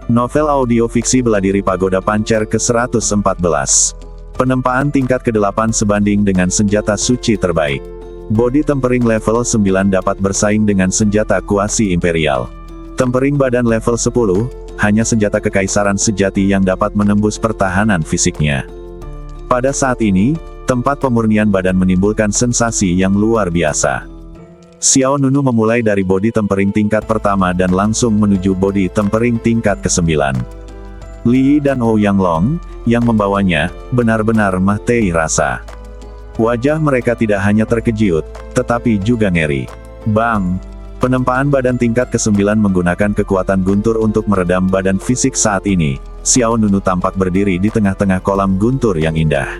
Novel audio fiksi bela diri Pagoda Pancer ke-114. Penempaan tingkat ke-8 sebanding dengan senjata suci terbaik. Body tempering level 9 dapat bersaing dengan senjata kuasi imperial. Tempering badan level 10, hanya senjata kekaisaran sejati yang dapat menembus pertahanan fisiknya. Pada saat ini, tempat pemurnian badan menimbulkan sensasi yang luar biasa. Xiao Nunu memulai dari body tempering tingkat pertama dan langsung menuju body tempering tingkat ke-9. Li Yi dan Ouyang Long, yang membawanya, benar-benar mati rasa. Wajah mereka tidak hanya terkejut, tetapi juga ngeri. Bang! Penempaan badan tingkat ke-9 menggunakan kekuatan guntur untuk meredam badan fisik saat ini. Xiao Nunu tampak berdiri di tengah-tengah kolam guntur yang indah.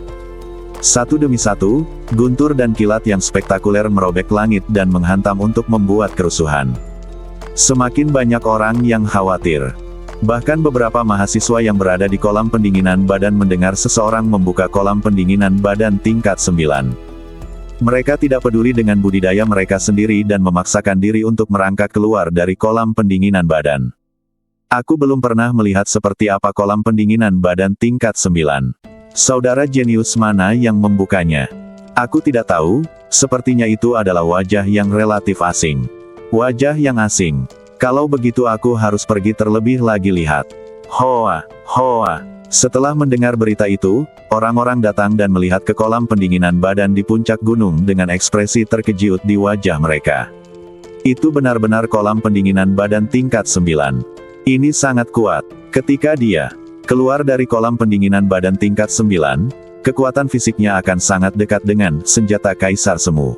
Satu demi satu, guntur dan kilat yang spektakuler merobek langit dan menghantam untuk membuat kerusuhan. Semakin banyak orang yang khawatir. Bahkan beberapa mahasiswa yang berada di kolam pendinginan badan mendengar seseorang membuka kolam pendinginan badan tingkat 9. Mereka tidak peduli dengan budidaya mereka sendiri dan memaksakan diri untuk merangkak keluar dari kolam pendinginan badan. Aku belum pernah melihat seperti apa kolam pendinginan badan tingkat 9. Saudara jenius mana yang membukanya? Aku tidak tahu, sepertinya itu adalah wajah yang relatif asing. Wajah yang asing. Kalau begitu aku harus pergi terlebih lagi lihat. Hoa, hoa. Setelah mendengar berita itu, orang-orang datang dan melihat ke kolam pendinginan badan di puncak gunung dengan ekspresi terkejut di wajah mereka. Itu benar-benar kolam pendinginan badan tingkat 9. Ini sangat kuat. Ketika dia keluar dari kolam pendinginan badan tingkat 9, kekuatan fisiknya akan sangat dekat dengan senjata kaisar semu.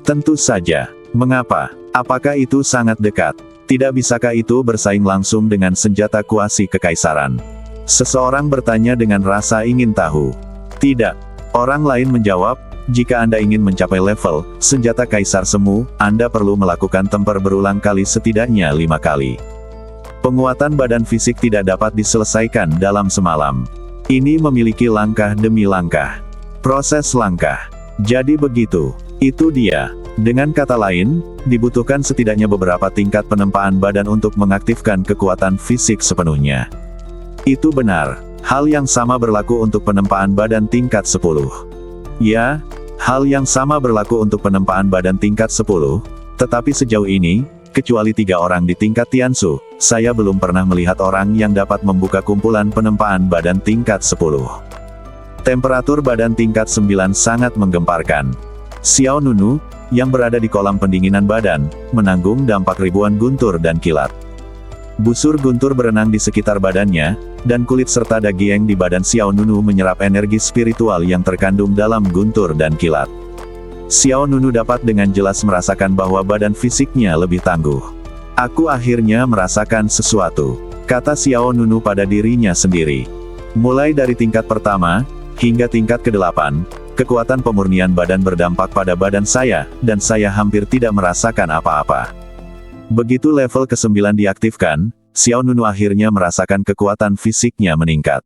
Tentu saja. Mengapa? Apakah itu sangat dekat? Tidak bisakah itu bersaing langsung dengan senjata kuasi kekaisaran? Seseorang bertanya dengan rasa ingin tahu. Tidak. Orang lain menjawab, jika Anda ingin mencapai level senjata kaisar semu, Anda perlu melakukan temper berulang kali setidaknya 5 kali. Penguatan badan fisik tidak dapat diselesaikan dalam semalam. Ini memiliki langkah demi langkah. Proses langkah. Jadi begitu. Itu dia. Dengan kata lain, dibutuhkan setidaknya beberapa tingkat penempaan badan untuk mengaktifkan kekuatan fisik sepenuhnya. Itu benar. Hal yang sama berlaku untuk penempaan badan tingkat 10. Ya, hal yang sama berlaku untuk penempaan badan tingkat 10, tetapi sejauh ini, kecuali 3 orang di tingkat Tiansu, saya belum pernah melihat orang yang dapat membuka kumpulan penempaan badan tingkat 10. Temperatur badan tingkat 9 sangat menggemparkan. Xiao Nunu, yang berada di kolam pendinginan badan, menanggung dampak ribuan guntur dan kilat. Busur guntur berenang di sekitar badannya, dan kulit serta daging di badan Xiao Nunu menyerap energi spiritual yang terkandung dalam guntur dan kilat. Xiao Nunu dapat dengan jelas merasakan bahwa badan fisiknya lebih tangguh. Aku akhirnya merasakan sesuatu, kata Xiao Nunu pada dirinya sendiri. Mulai dari tingkat pertama, hingga tingkat ke-8, kekuatan pemurnian badan berdampak pada badan saya, dan saya hampir tidak merasakan apa-apa. Begitu level ke-9 diaktifkan, Xiao Nunu akhirnya merasakan kekuatan fisiknya meningkat.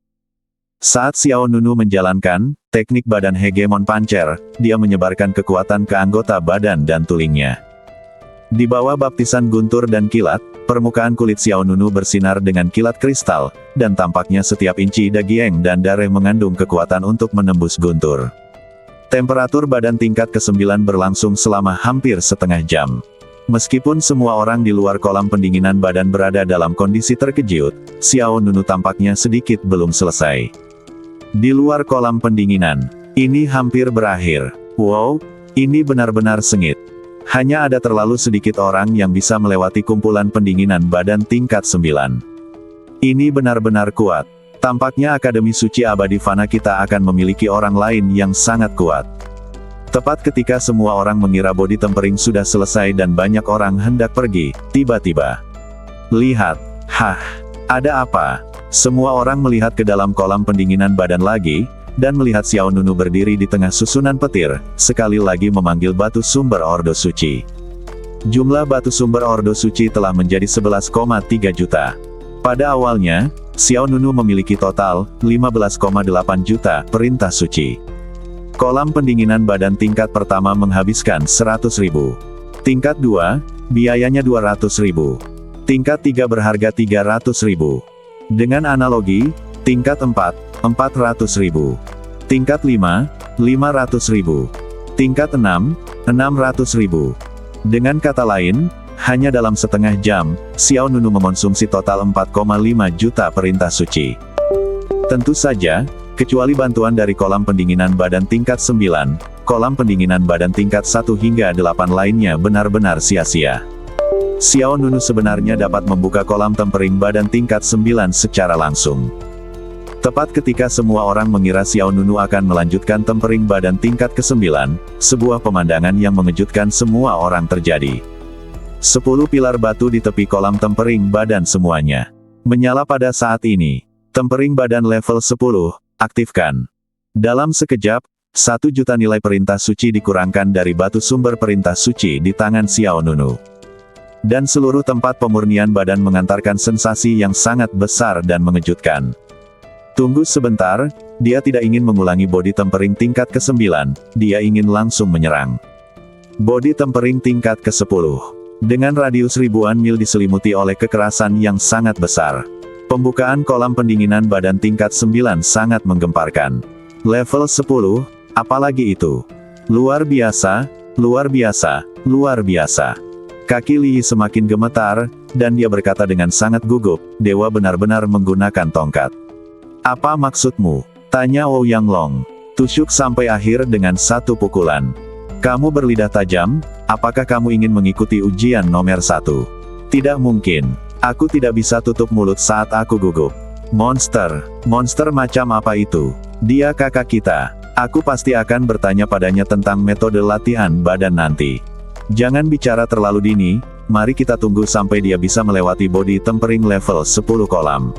Saat Xiao Nunu menjalankan teknik badan hegemon pancer, dia menyebarkan kekuatan ke anggota badan dan tulingnya. Di bawah baptisan guntur dan kilat, permukaan kulit Xiao Nunu bersinar dengan kilat kristal, dan tampaknya setiap inci daging dan darah mengandung kekuatan untuk menembus guntur. Temperatur badan tingkat ke-9 berlangsung selama hampir setengah jam. Meskipun semua orang di luar kolam pendinginan badan berada dalam kondisi terkejut, Xiao Nunu tampaknya sedikit belum selesai. Di luar kolam pendinginan, ini hampir berakhir. Wow, ini benar-benar sengit. Hanya ada terlalu sedikit orang yang bisa melewati kumpulan pendinginan badan tingkat 9. Ini benar-benar kuat. Tampaknya Akademi Suci Abadi Fana kita akan memiliki orang lain yang sangat kuat. Tepat ketika semua orang mengira body tempering sudah selesai dan banyak orang hendak pergi, tiba-tiba. Lihat, ada apa? Semua orang melihat ke dalam kolam pendinginan badan lagi, dan melihat Xiao Nunu berdiri di tengah susunan petir, sekali lagi memanggil batu sumber Ordo Suci. Jumlah batu sumber Ordo Suci telah menjadi 11,3 juta. Pada awalnya, Xiao Nunu memiliki total 15,8 juta perintah suci. Kolam pendinginan badan tingkat pertama menghabiskan 100.000. Tingkat 2, biayanya 200.000. Tingkat 3 berharga 300.000. Dengan analogi, tingkat 4, 400.000. Tingkat 5, 500.000. Tingkat 6, 600.000. Dengan kata lain, hanya dalam setengah jam, Xiao Nunu mengonsumsi total 4,5 juta perintah suci. Tentu saja, kecuali bantuan dari kolam pendinginan badan tingkat 9, kolam pendinginan badan tingkat 1 hingga 8 lainnya benar-benar sia-sia. Xiao Nunu sebenarnya dapat membuka kolam tempering badan tingkat 9 secara langsung. Tepat ketika semua orang mengira Xiao Nunu akan melanjutkan tempering badan tingkat ke-9, sebuah pemandangan yang mengejutkan semua orang terjadi. 10 pilar batu di tepi kolam tempering badan semuanya menyala pada saat ini. Tempering badan level 10, aktifkan. Dalam sekejap, 1 juta nilai perintah suci dikurangkan dari batu sumber perintah suci di tangan Xiao Nunu. Dan seluruh tempat pemurnian badan mengantarkan sensasi yang sangat besar dan mengejutkan. Tunggu sebentar, dia tidak ingin mengulangi body tempering tingkat ke-9, dia ingin langsung menyerang. Body tempering tingkat ke-10. Dengan radius ribuan mil diselimuti oleh kekerasan yang sangat besar. Pembukaan kolam pendinginan badan tingkat 9 sangat menggemparkan. Level 10, apalagi itu? Luar biasa, luar biasa, luar biasa. Kaki Li semakin gemetar, dan dia berkata dengan sangat gugup, dewa benar-benar menggunakan tongkat. Apa maksudmu? Tanya Ouyang Long. Tusuk sampai akhir dengan 1 pukulan. Kamu berlidah tajam, apakah kamu ingin mengikuti ujian nomor 1? Tidak mungkin. Aku tidak bisa tutup mulut saat aku gugup. Monster. Monster macam apa itu? Dia kakak kita. Aku pasti akan bertanya padanya tentang metode latihan badan nanti. Jangan bicara terlalu dini, mari kita tunggu sampai dia bisa melewati body tempering level 10 kolam.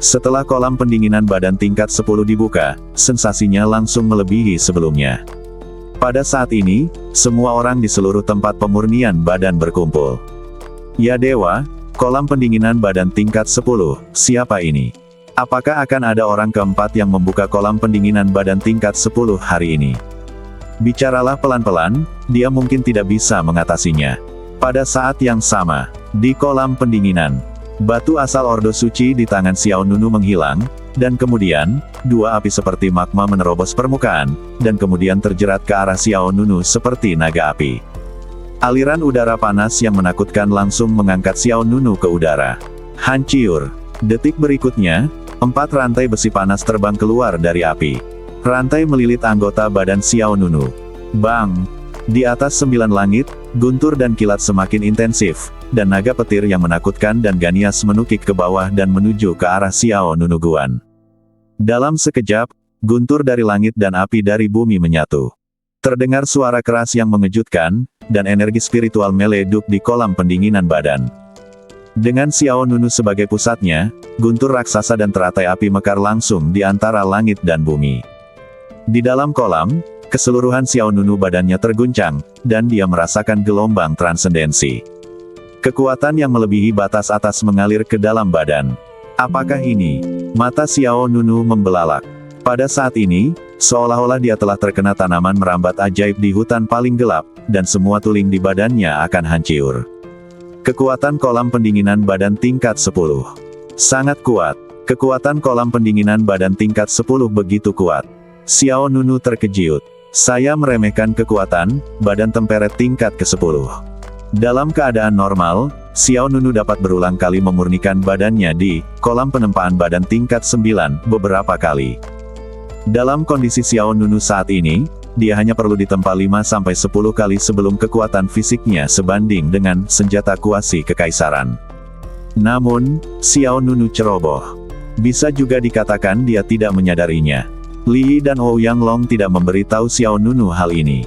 Setelah kolam pendinginan badan tingkat 10 dibuka, sensasinya langsung melebihi sebelumnya. Pada saat ini, semua orang di seluruh tempat pemurnian badan berkumpul. Ya dewa, kolam pendinginan badan tingkat 10, siapa ini? Apakah akan ada orang keempat yang membuka kolam pendinginan badan tingkat 10 hari ini? Bicaralah pelan-pelan, dia mungkin tidak bisa mengatasinya. Pada saat yang sama, di kolam pendinginan, batu asal Ordo Suci di tangan Xiao Nunu menghilang, dan kemudian, 2 api seperti magma menerobos permukaan, dan kemudian terjerat ke arah Xiao Nunu seperti naga api. Aliran udara panas yang menakutkan langsung mengangkat Xiao Nunu ke udara. Hancur. Detik berikutnya, 4 rantai besi panas terbang keluar dari api. Rantai melilit anggota badan Xiao Nunu. Bang! Di atas 9 langit, guntur dan kilat semakin intensif, dan naga petir yang menakutkan dan ganias menukik ke bawah dan menuju ke arah Xiao Nunu Guan. Dalam sekejap, guntur dari langit dan api dari bumi menyatu. Terdengar suara keras yang mengejutkan, dan energi spiritual meleduk di kolam pendinginan badan. Dengan Xiao Nunu sebagai pusatnya, guntur raksasa dan teratai api mekar langsung di antara langit dan bumi. Di dalam kolam, keseluruhan Xiao Nunu badannya terguncang, dan dia merasakan gelombang transendensi. Kekuatan yang melebihi batas atas mengalir ke dalam badan. Apakah ini? Mata Xiao Nunu membelalak. Pada saat ini, seolah-olah dia telah terkena tanaman merambat ajaib di hutan paling gelap, dan semua tuling di badannya akan hancur. Kekuatan kolam pendinginan badan tingkat 10. Sangat kuat. Kekuatan kolam pendinginan badan tingkat 10 begitu kuat. Xiao Nunu terkejut. Saya meremehkan kekuatan badan temperet tingkat ke-10. Dalam keadaan normal, Xiao Nunu dapat berulang kali memurnikan badannya di kolam penempaan badan tingkat 9 beberapa kali. Dalam kondisi Xiao Nunu saat ini, dia hanya perlu ditempa 5-10 kali sebelum kekuatan fisiknya sebanding dengan senjata kuasi kekaisaran. Namun, Xiao Nunu ceroboh. Bisa juga dikatakan dia tidak menyadarinya. Li Yi dan Ouyang Long tidak memberitahu Xiao Nunu hal ini.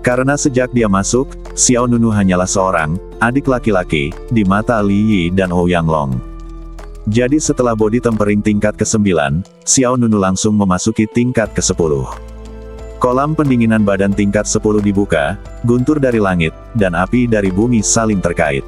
Karena sejak dia masuk, Xiao Nunu hanyalah seorang adik laki-laki di mata Li Yi dan Ouyang Long. Jadi setelah body tempering tingkat ke-9, Xiao Nunu langsung memasuki tingkat ke-10. Kolam pendinginan badan tingkat 10 dibuka, guntur dari langit, dan api dari bumi saling terkait.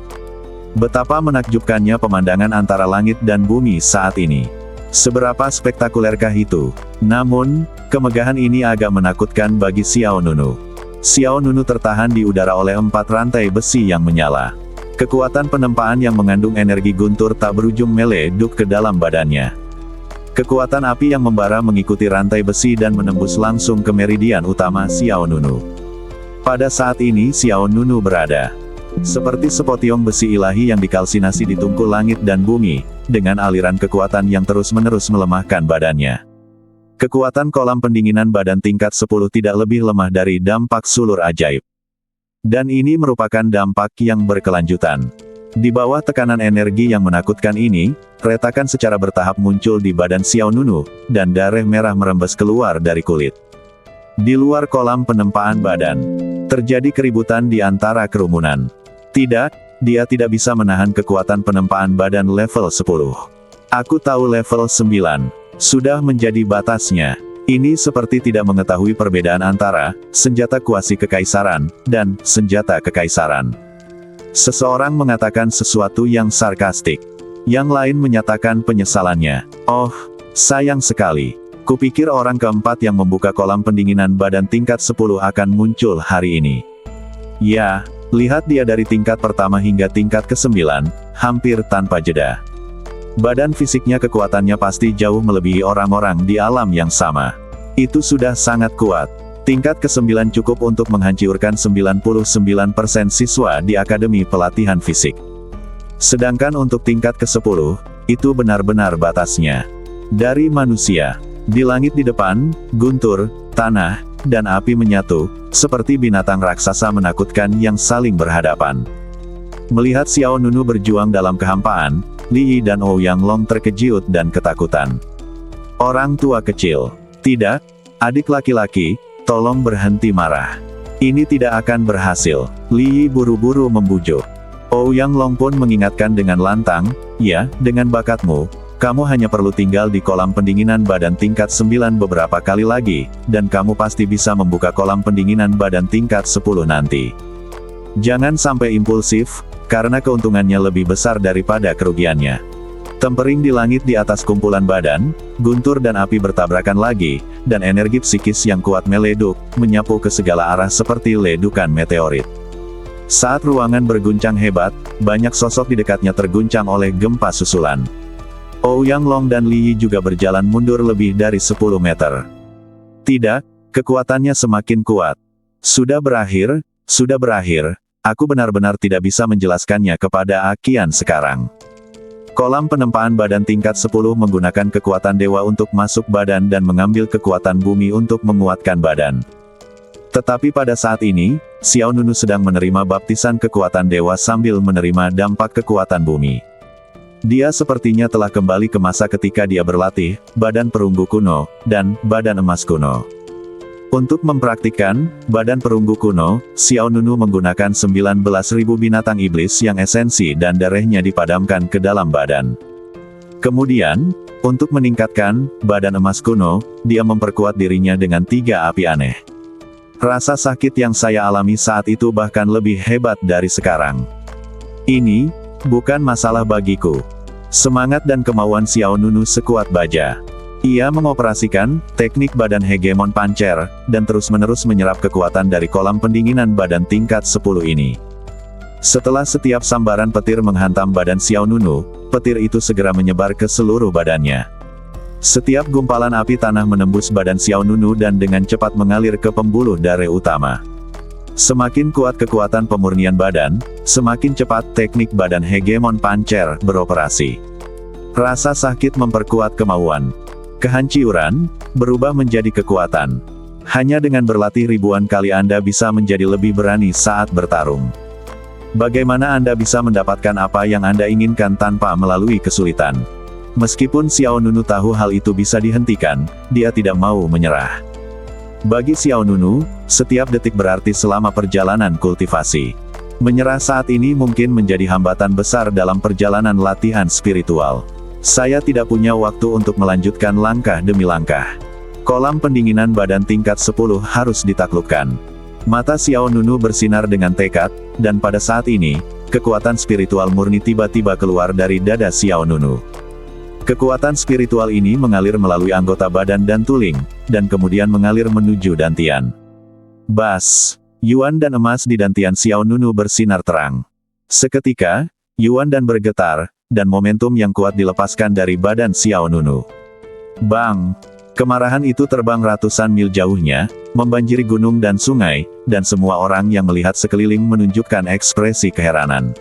Betapa menakjubkannya pemandangan antara langit dan bumi saat ini. Seberapa spektakulerkah itu? Namun, kemegahan ini agak menakutkan bagi Xiao Nunu. Xiao Nunu tertahan di udara oleh 4 rantai besi yang menyala. Kekuatan penempaan yang mengandung energi guntur tak berujung meleduk ke dalam badannya. Kekuatan api yang membara mengikuti rantai besi dan menembus langsung ke meridian utama Xiao Nunu. Pada saat ini Xiao Nunu berada seperti sepotiong besi ilahi yang dikalsinasi di tungku langit dan bumi, dengan aliran kekuatan yang terus-menerus melemahkan badannya. Kekuatan kolam pendinginan badan tingkat 10 tidak lebih lemah dari dampak sulur ajaib. Dan ini merupakan dampak yang berkelanjutan. Di bawah tekanan energi yang menakutkan ini, retakan secara bertahap muncul di badan Xiao Nunu, dan darah merah merembes keluar dari kulit. Di luar kolam penempaan badan, terjadi keributan di antara kerumunan. Tidak, dia tidak bisa menahan kekuatan penempaan badan level 10. Aku tahu level 9, sudah menjadi batasnya. Ini seperti tidak mengetahui perbedaan antara senjata kuasi kekaisaran dan senjata kekaisaran. Seseorang mengatakan sesuatu yang sarkastik. Yang lain menyatakan penyesalannya. Oh, sayang sekali. Kupikir orang keempat yang membuka kolam pendinginan badan tingkat 10 akan muncul hari ini. Ya, lihat dia dari tingkat pertama hingga tingkat ke-9, hampir tanpa jeda. Badan fisiknya kekuatannya pasti jauh melebihi orang-orang di alam yang sama. Itu sudah sangat kuat. Tingkat ke-9 cukup untuk menghancurkan 99% siswa di Akademi Pelatihan Fisik. Sedangkan untuk tingkat ke-10, itu benar-benar batasnya. Dari manusia, di langit di depan, guntur, tanah, dan api menyatu, seperti binatang raksasa menakutkan yang saling berhadapan. Melihat Xiao Nunu berjuang dalam kehampaan, Li Yi dan Ouyang Long terkejut dan ketakutan. Orang tua kecil. Tidak, adik laki-laki, tolong berhenti marah. Ini tidak akan berhasil. Li Yi buru-buru membujuk. Ouyang Long pun mengingatkan dengan lantang, ya, dengan bakatmu, kamu hanya perlu tinggal di kolam pendinginan badan tingkat 9 beberapa kali lagi, dan kamu pasti bisa membuka kolam pendinginan badan tingkat 10 nanti. Jangan sampai impulsif, karena keuntungannya lebih besar daripada kerugiannya. Tempering di langit di atas kumpulan badan, guntur dan api bertabrakan lagi, dan energi psikis yang kuat meleduk, menyapu ke segala arah seperti ledukan meteorit. Saat ruangan berguncang hebat, banyak sosok di dekatnya terguncang oleh gempa susulan. Ouyang Long dan Li Yi juga berjalan mundur lebih dari 10 meter. Tidak, kekuatannya semakin kuat. Sudah berakhir, aku benar-benar tidak bisa menjelaskannya kepada Akian sekarang. Kolam penempaan badan tingkat 10 menggunakan kekuatan dewa untuk masuk badan dan mengambil kekuatan bumi untuk menguatkan badan. Tetapi pada saat ini, Xiao Nunu sedang menerima baptisan kekuatan dewa sambil menerima dampak kekuatan bumi. Dia sepertinya telah kembali ke masa ketika dia berlatih, badan perunggu kuno, dan badan emas kuno. Untuk mempraktikkan badan perunggu kuno, Xiao Nunu menggunakan 19.000 binatang iblis yang esensi dan darahnya dipadamkan ke dalam badan. Kemudian, untuk meningkatkan badan emas kuno, dia memperkuat dirinya dengan 3 api aneh. Rasa sakit yang saya alami saat itu bahkan lebih hebat dari sekarang. Ini bukan masalah bagiku. Semangat dan kemauan Xiao Nunu sekuat baja. Ia mengoperasikan teknik badan hegemon pancer, dan terus-menerus menyerap kekuatan dari kolam pendinginan badan tingkat 10 ini. Setelah setiap sambaran petir menghantam badan Xiao Nunu, petir itu segera menyebar ke seluruh badannya. Setiap gumpalan api tanah menembus badan Xiao Nunu dan dengan cepat mengalir ke pembuluh darah utama. Semakin kuat kekuatan pemurnian badan, semakin cepat teknik badan hegemon pancer beroperasi. Rasa sakit memperkuat kemauan. Kehancuran berubah menjadi kekuatan. Hanya dengan berlatih ribuan kali Anda bisa menjadi lebih berani saat bertarung. Bagaimana Anda bisa mendapatkan apa yang Anda inginkan tanpa melalui kesulitan? Meskipun Xiao Nunu tahu hal itu bisa dihentikan, dia tidak mau menyerah. Bagi Xiao Nunu, setiap detik berarti selama perjalanan kultivasi. Menyerah saat ini mungkin menjadi hambatan besar dalam perjalanan latihan spiritual. Saya tidak punya waktu untuk melanjutkan langkah demi langkah. Kolam pendinginan badan tingkat 10 harus ditaklukkan. Mata Xiao Nunu bersinar dengan tekad, dan pada saat ini, kekuatan spiritual murni tiba-tiba keluar dari dada Xiao Nunu. Kekuatan spiritual ini mengalir melalui anggota badan dan tulang, dan kemudian mengalir menuju dantian. Bas, Yuan dan emas di dantian Xiao Nunu bersinar terang. Seketika, Yuan dan bergetar, dan momentum yang kuat dilepaskan dari badan Xiao Nunu. Bang! Kemarahan itu terbang ratusan mil jauhnya, membanjiri gunung dan sungai, dan semua orang yang melihat sekeliling menunjukkan ekspresi keheranan.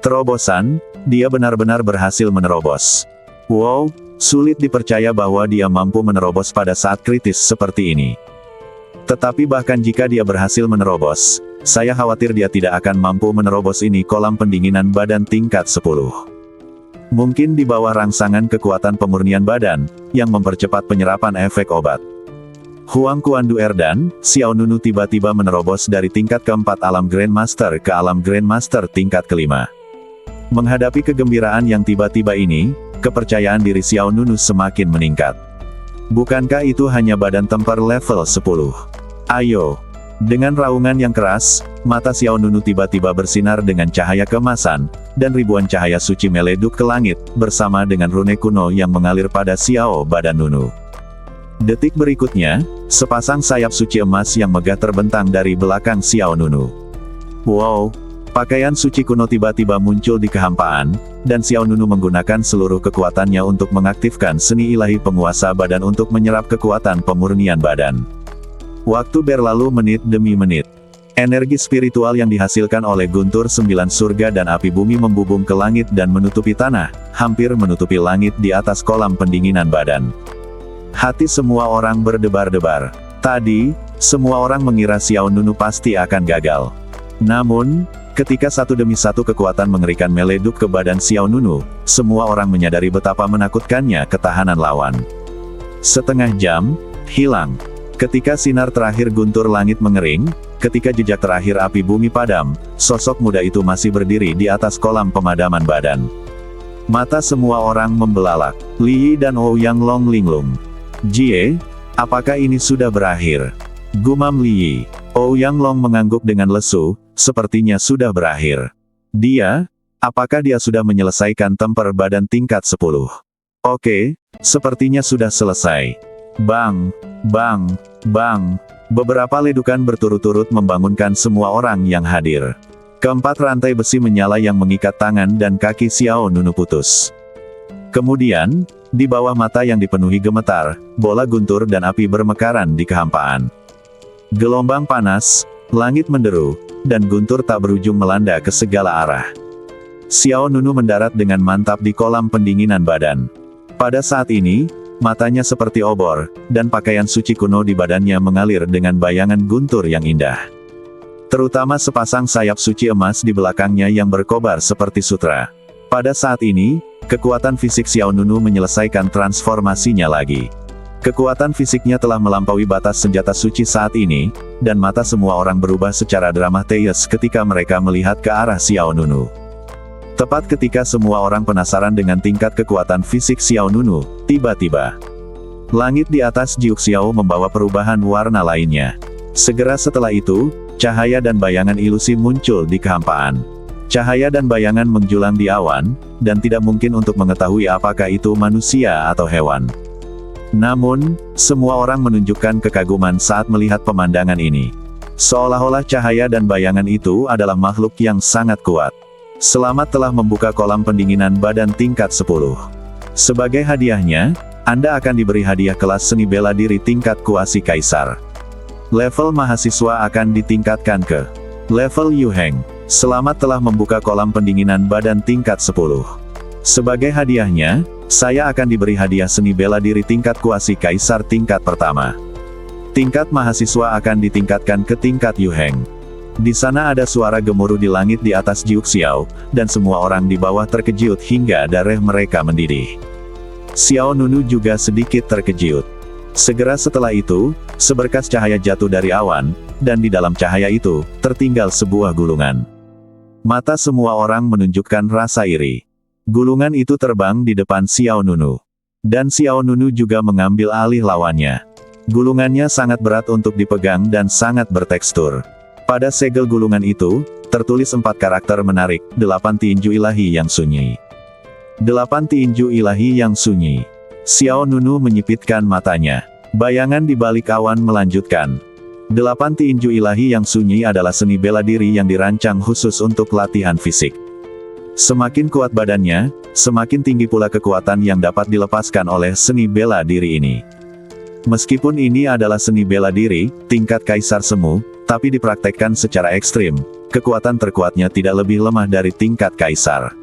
Terobosan, dia benar-benar berhasil menerobos. Wow, sulit dipercaya bahwa dia mampu menerobos pada saat kritis seperti ini. Tetapi bahkan jika dia berhasil menerobos, saya khawatir dia tidak akan mampu menerobos ini kolam pendinginan badan tingkat 10. Mungkin di bawah rangsangan kekuatan pemurnian badan, yang mempercepat penyerapan efek obat. Huang Kuandu Erdan, Xiao Nunu tiba-tiba menerobos dari tingkat keempat alam Grandmaster ke alam Grandmaster tingkat kelima. Menghadapi kegembiraan yang tiba-tiba ini, kepercayaan diri Xiao Nunu semakin meningkat. Bukankah itu hanya badan tempur level 10? Ayo! Dengan raungan yang keras, mata Xiao Nunu tiba-tiba bersinar dengan cahaya keemasan, dan ribuan cahaya suci meleduk ke langit, bersama dengan rune kuno yang mengalir pada Xiao badan Nunu. Detik berikutnya, sepasang sayap suci emas yang megah terbentang dari belakang Xiao Nunu. Wow! Pakaian suci kuno tiba-tiba muncul di kehampaan, dan Xiao Nunu menggunakan seluruh kekuatannya untuk mengaktifkan seni ilahi penguasa badan untuk menyerap kekuatan pemurnian badan. Waktu berlalu menit demi menit. Energi spiritual yang dihasilkan oleh guntur 9 surga dan api bumi membubung ke langit dan menutupi tanah, hampir menutupi langit di atas kolam pendinginan badan. Hati semua orang berdebar-debar. Tadi, semua orang mengira Xiao Nunu pasti akan gagal. Namun, ketika satu demi satu kekuatan mengerikan meleduk ke badan Xiao Nunu, semua orang menyadari betapa menakutkannya ketahanan lawan. Setengah jam, hilang. Ketika sinar terakhir guntur langit mengering, ketika jejak terakhir api bumi padam, sosok muda itu masih berdiri di atas kolam pemadaman badan. Mata semua orang membelalak. Li Yi dan Ouyang Long linglung. Jie, apakah ini sudah berakhir? Gumam Li Yi. Ouyang Long mengangguk dengan lesu, sepertinya sudah berakhir. Apakah dia sudah menyelesaikan tempur badan tingkat 10? Oke, sepertinya sudah selesai. Bang! Bang! Bang! Beberapa ledukan berturut-turut membangunkan semua orang yang hadir. Keempat rantai besi menyala yang mengikat tangan dan kaki Xiao Nunu putus. Kemudian, di bawah mata yang dipenuhi gemetar, bola guntur dan api bermekaran di kehampaan. Gelombang panas, langit menderu, dan guntur tak berujung melanda ke segala arah. Xiao Nunu mendarat dengan mantap di kolam pendinginan badan. Pada saat ini, matanya seperti obor, dan pakaian suci kuno di badannya mengalir dengan bayangan guntur yang indah. Terutama sepasang sayap suci emas di belakangnya yang berkobar seperti sutra. Pada saat ini, kekuatan fisik Xiao Nunu menyelesaikan transformasinya lagi. Kekuatan fisiknya telah melampaui batas senjata suci saat ini, dan mata semua orang berubah secara dramatis ketika mereka melihat ke arah Xiao Nunu. Tepat ketika semua orang penasaran dengan tingkat kekuatan fisik Xiao Nunu, tiba-tiba langit di atas Jiuk Xiao membawa perubahan warna lainnya. Segera setelah itu, cahaya dan bayangan ilusi muncul di kehampaan. Cahaya dan bayangan menjulang di awan, dan tidak mungkin untuk mengetahui apakah itu manusia atau hewan. Namun, semua orang menunjukkan kekaguman saat melihat pemandangan ini. Seolah-olah cahaya dan bayangan itu adalah makhluk yang sangat kuat. Selamat telah membuka kolam pendinginan badan tingkat 10. Sebagai hadiahnya, Anda akan diberi hadiah kelas seni bela diri tingkat kuasi kaisar. Level mahasiswa akan ditingkatkan ke level Yu Heng. Selamat telah membuka kolam pendinginan badan tingkat 10. Sebagai hadiahnya, saya akan diberi hadiah seni bela diri tingkat kuasi kaisar tingkat pertama. Tingkat mahasiswa akan ditingkatkan ke tingkat Yu Heng. Di sana ada suara gemuruh di langit di atas Jiuk Xiao, dan semua orang di bawah terkejut hingga darah mereka mendidih. Xiao Nunu juga sedikit terkejut. Segera setelah itu, seberkas cahaya jatuh dari awan, dan di dalam cahaya itu, tertinggal sebuah gulungan. Mata semua orang menunjukkan rasa iri. Gulungan itu terbang di depan Xiao Nunu. Dan Xiao Nunu juga mengambil alih lawannya. Gulungannya sangat berat untuk dipegang dan sangat bertekstur. Pada segel gulungan itu, tertulis 4 karakter menarik, 8 tinju ilahi yang sunyi. 8 tinju ilahi yang sunyi. Xiao Nunu menyipitkan matanya. Bayangan di balik awan melanjutkan. 8 tinju ilahi yang sunyi adalah seni bela diri yang dirancang khusus untuk latihan fisik. Semakin kuat badannya, semakin tinggi pula kekuatan yang dapat dilepaskan oleh seni bela diri ini. Meskipun ini adalah seni bela diri, tingkat kaisar semu, tapi dipraktekkan secara ekstrim, kekuatan terkuatnya tidak lebih lemah dari tingkat kaisar.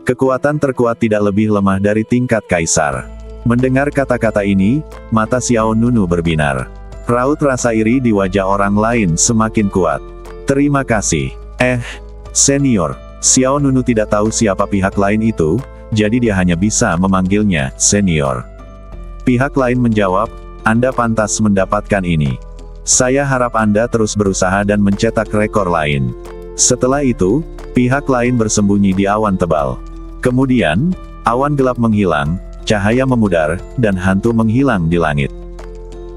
Kekuatan terkuat tidak lebih lemah dari tingkat kaisar. Mendengar kata-kata ini, mata Xiao Nunu berbinar. Raut rasa iri di wajah orang lain semakin kuat. Terima kasih. Senior. Xiao Nunu tidak tahu siapa pihak lain itu, jadi dia hanya bisa memanggilnya senior. Pihak lain menjawab, Anda pantas mendapatkan ini. Saya harap Anda terus berusaha dan mencetak rekor lain. Setelah itu, pihak lain bersembunyi di awan tebal. Kemudian, awan gelap menghilang, cahaya memudar, dan hantu menghilang di langit.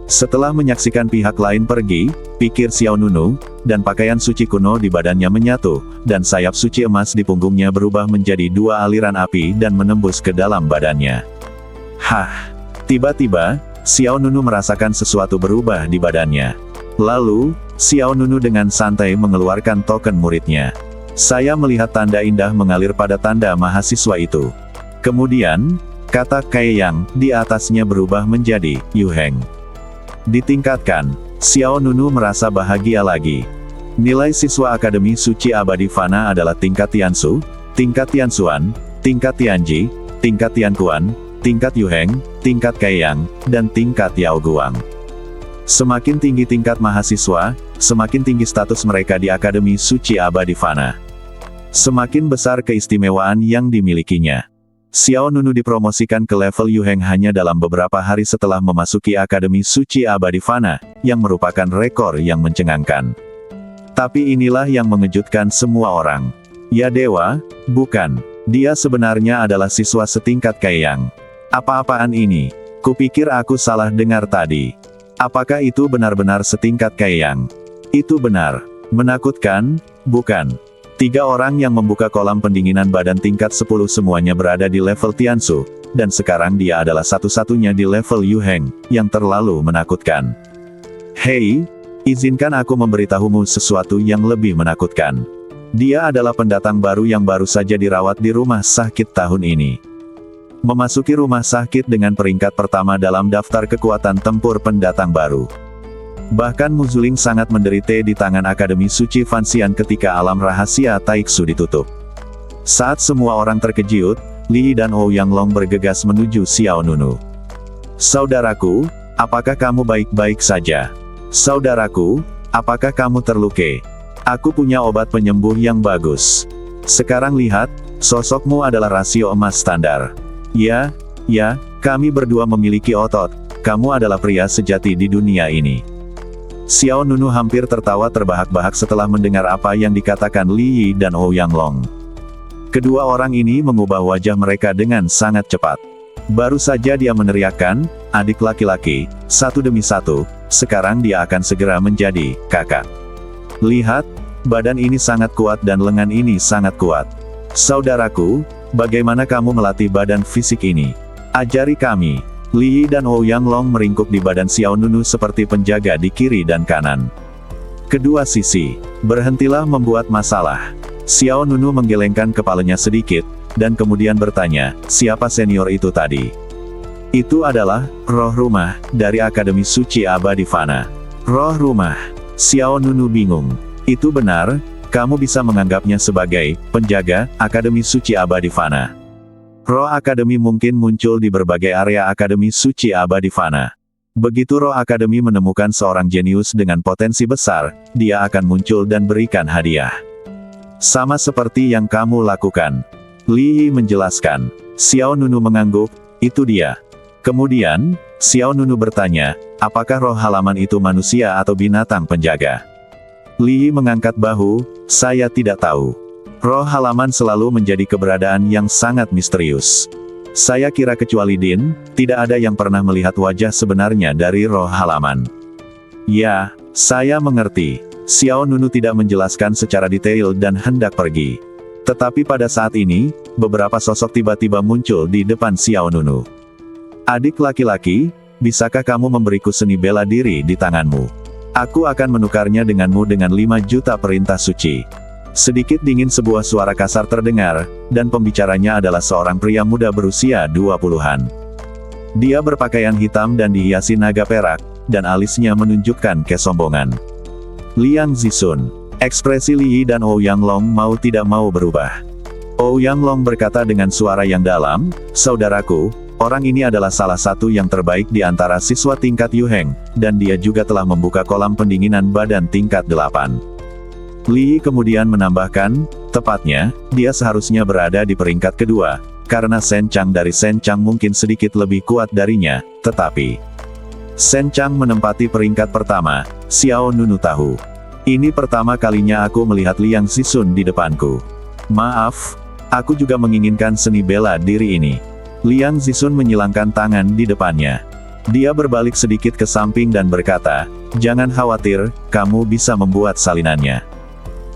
Setelah menyaksikan pihak lain pergi, pikir Xiao Nunu, dan pakaian suci kuno di badannya menyatu, dan sayap suci emas di punggungnya berubah menjadi 2 aliran api dan menembus ke dalam badannya. Tiba-tiba, Xiao Nunu merasakan sesuatu berubah di badannya. Lalu, Xiao Nunu dengan santai mengeluarkan token muridnya. Saya melihat tanda indah mengalir pada tanda mahasiswa itu. Kemudian, kata Kaiyang di atasnya berubah menjadi Yu Heng. Ditingkatkan, Xiao Nunu merasa bahagia lagi. Nilai siswa Akademi Suci Abadi Fana adalah tingkat Tiansu, tingkat Tianxuan, tingkat Tianji, tingkat Tianquan, tingkat Yu Heng, tingkat Kaiyang, dan tingkat Yao Guang. Semakin tinggi tingkat mahasiswa, semakin tinggi status mereka di Akademi Suci Abadi Fana. Semakin besar keistimewaan yang dimilikinya. Xiao Nunu dipromosikan ke level Yu Heng hanya dalam beberapa hari setelah memasuki Akademi Suci Abadi Fana, yang merupakan rekor yang mencengangkan. Tapi inilah yang mengejutkan semua orang. Ya dewa, bukan. Dia sebenarnya adalah siswa setingkat Kaiyang. Apa-apaan ini? Kupikir aku salah dengar tadi. Apakah itu benar-benar setingkat Kaiyang? Itu benar. Menakutkan, bukan? 3 orang yang membuka kolam pendinginan badan tingkat 10 semuanya berada di level Tiansu, dan sekarang dia adalah satu-satunya di level Yu Heng, yang terlalu menakutkan. Hei, izinkan aku memberitahumu sesuatu yang lebih menakutkan. Dia adalah pendatang baru yang baru saja dirawat di rumah sakit tahun ini. Memasuki rumah sakit dengan peringkat pertama dalam daftar kekuatan tempur pendatang baru. Bahkan Muzuling sangat menderita di tangan Akademi Suci Fanxian ketika alam rahasia Taiksu ditutup. Saat semua orang terkejut, Li Yi dan Ouyang Long bergegas menuju Xiao Nunu. Saudaraku, apakah kamu baik-baik saja? Saudaraku, apakah kamu terluka? Aku punya obat penyembuh yang bagus. Sekarang lihat, sosokmu adalah rasio emas standar. Ya, kami berdua memiliki otot, kamu adalah pria sejati di dunia ini. Xiao Nunu hampir tertawa terbahak-bahak setelah mendengar apa yang dikatakan Li Yi dan Ouyang Long. Kedua orang ini mengubah wajah mereka dengan sangat cepat. Baru saja dia meneriakkan, adik laki-laki, satu demi satu, sekarang dia akan segera menjadi kakak. Lihat, badan ini sangat kuat dan lengan ini sangat kuat. Saudaraku, bagaimana kamu melatih badan fisik ini? Ajari kami. Li Yi dan Ouyang Long meringkuk di badan Xiao Nunu seperti penjaga di kiri dan kanan. Kedua sisi, berhentilah membuat masalah. Xiao Nunu menggelengkan kepalanya sedikit, dan kemudian bertanya, siapa senior itu tadi? Itu adalah roh rumah dari Akademi Suci Abadi Fana. Roh rumah. Xiao Nunu bingung. Itu benar, kamu bisa menganggapnya sebagai penjaga Akademi Suci Abadi Fana. Roh Akademi mungkin muncul di berbagai area Akademi Suci Abadi Fana. Begitu Roh Akademi menemukan seorang jenius dengan potensi besar, dia akan muncul dan berikan hadiah. Sama seperti yang kamu lakukan. Li Yi menjelaskan. Xiao Nunu mengangguk, itu dia. Kemudian, Xiao Nunu bertanya, apakah roh halaman itu manusia atau binatang penjaga? Li Yi mengangkat bahu, saya tidak tahu. Roh halaman selalu menjadi keberadaan yang sangat misterius. Saya kira kecuali Din, tidak ada yang pernah melihat wajah sebenarnya dari roh halaman. Ya, saya mengerti. Xiao Nunu tidak menjelaskan secara detail dan hendak pergi. Tetapi pada saat ini, beberapa sosok tiba-tiba muncul di depan Xiao Nunu. Adik laki-laki, bisakah kamu memberiku seni bela diri di tanganmu? Aku akan menukarnya denganmu dengan 5 juta perintah suci. Sedikit dingin sebuah suara kasar terdengar, dan pembicaranya adalah seorang pria muda berusia 20-an. Dia berpakaian hitam dan dihiasi naga perak, dan alisnya menunjukkan kesombongan. Liang Zisun. Ekspresi Li Yi dan Ouyang Long mau tidak mau berubah. Ouyang Long berkata dengan suara yang dalam, "Saudaraku, orang ini adalah salah satu yang terbaik di antara siswa tingkat Yuheng, dan dia juga telah membuka kolam pendinginan badan tingkat 8. Li Yi kemudian menambahkan, "Tepatnya, dia seharusnya berada di peringkat kedua, karena Shen Chang dari Shen Chang mungkin sedikit lebih kuat darinya, tetapi Shen Chang menempati peringkat pertama." Xiao Nunu tahu. "Ini pertama kalinya aku melihat Liang Zisun di depanku. Maaf, aku juga menginginkan seni bela diri ini." Liang Zisun menyilangkan tangan di depannya. Dia berbalik sedikit ke samping dan berkata, "Jangan khawatir, kamu bisa membuat salinannya.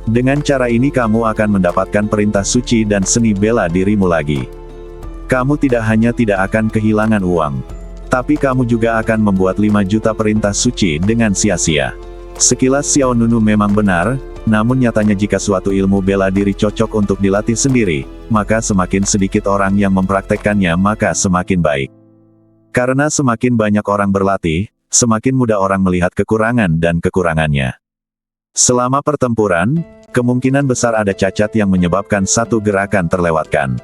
Dengan cara ini kamu akan mendapatkan perintah suci dan seni bela dirimu lagi. Kamu tidak hanya tidak akan kehilangan uang, tapi kamu juga akan membuat 5 juta perintah suci dengan sia-sia." Sekilas Xiao Nunu memang benar, namun nyatanya jika suatu ilmu bela diri cocok untuk dilatih sendiri, maka semakin sedikit orang yang mempraktekkannya maka semakin baik. Karena semakin banyak orang berlatih, semakin mudah orang melihat kekurangan dan kekurangannya. Selama pertempuran, kemungkinan besar ada cacat yang menyebabkan satu gerakan terlewatkan.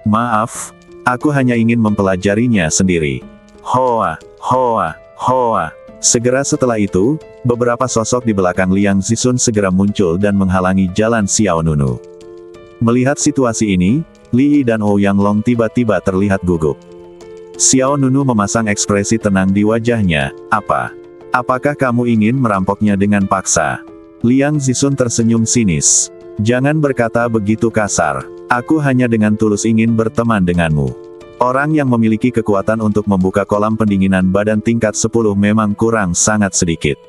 "Maaf, aku hanya ingin mempelajarinya sendiri." Hoa, hoa, hoa. Segera setelah itu, beberapa sosok di belakang Liang Zisun segera muncul dan menghalangi jalan Xiao Nunu. Melihat situasi ini, Li Yi dan Ouyang Long tiba-tiba terlihat gugup. Xiao Nunu memasang ekspresi tenang di wajahnya. Apakah kamu ingin merampoknya dengan paksa?" Liang Zisun tersenyum sinis. "Jangan berkata begitu kasar. Aku hanya dengan tulus ingin berteman denganmu. Orang yang memiliki kekuatan untuk membuka kolam pendinginan badan tingkat 10 memang kurang sangat sedikit.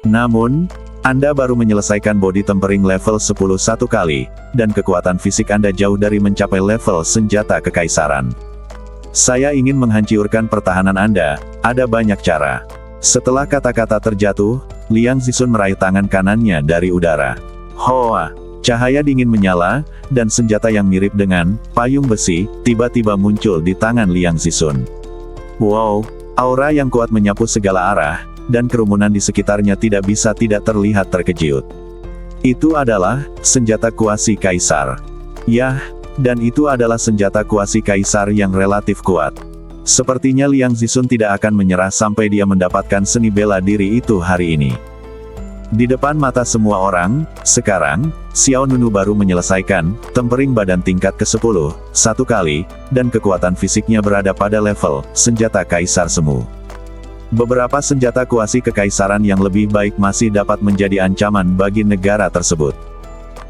Namun, Anda baru menyelesaikan body tempering level 10 satu kali, dan kekuatan fisik Anda jauh dari mencapai level senjata kekaisaran. Saya ingin menghancurkan pertahanan Anda, ada banyak cara." Setelah kata-kata terjatuh, Liang Zisun meraih tangan kanannya dari udara. Hoa! Cahaya dingin menyala, dan senjata yang mirip dengan payung besi, tiba-tiba muncul di tangan Liang Zisun. Wow! Aura yang kuat menyapu segala arah, dan kerumunan di sekitarnya tidak bisa tidak terlihat terkejut. Itu adalah senjata kuasi kaisar. Yah, dan itu adalah senjata kuasi kaisar yang relatif kuat. Sepertinya Liang Zisun tidak akan menyerah sampai dia mendapatkan seni bela diri itu hari ini. Di depan mata semua orang, sekarang, Xiao Nunu baru menyelesaikan tempering badan tingkat ke-10 satu kali, dan kekuatan fisiknya berada pada level senjata kaisar semu. Beberapa senjata kuasi kekaisaran yang lebih baik masih dapat menjadi ancaman bagi negara tersebut.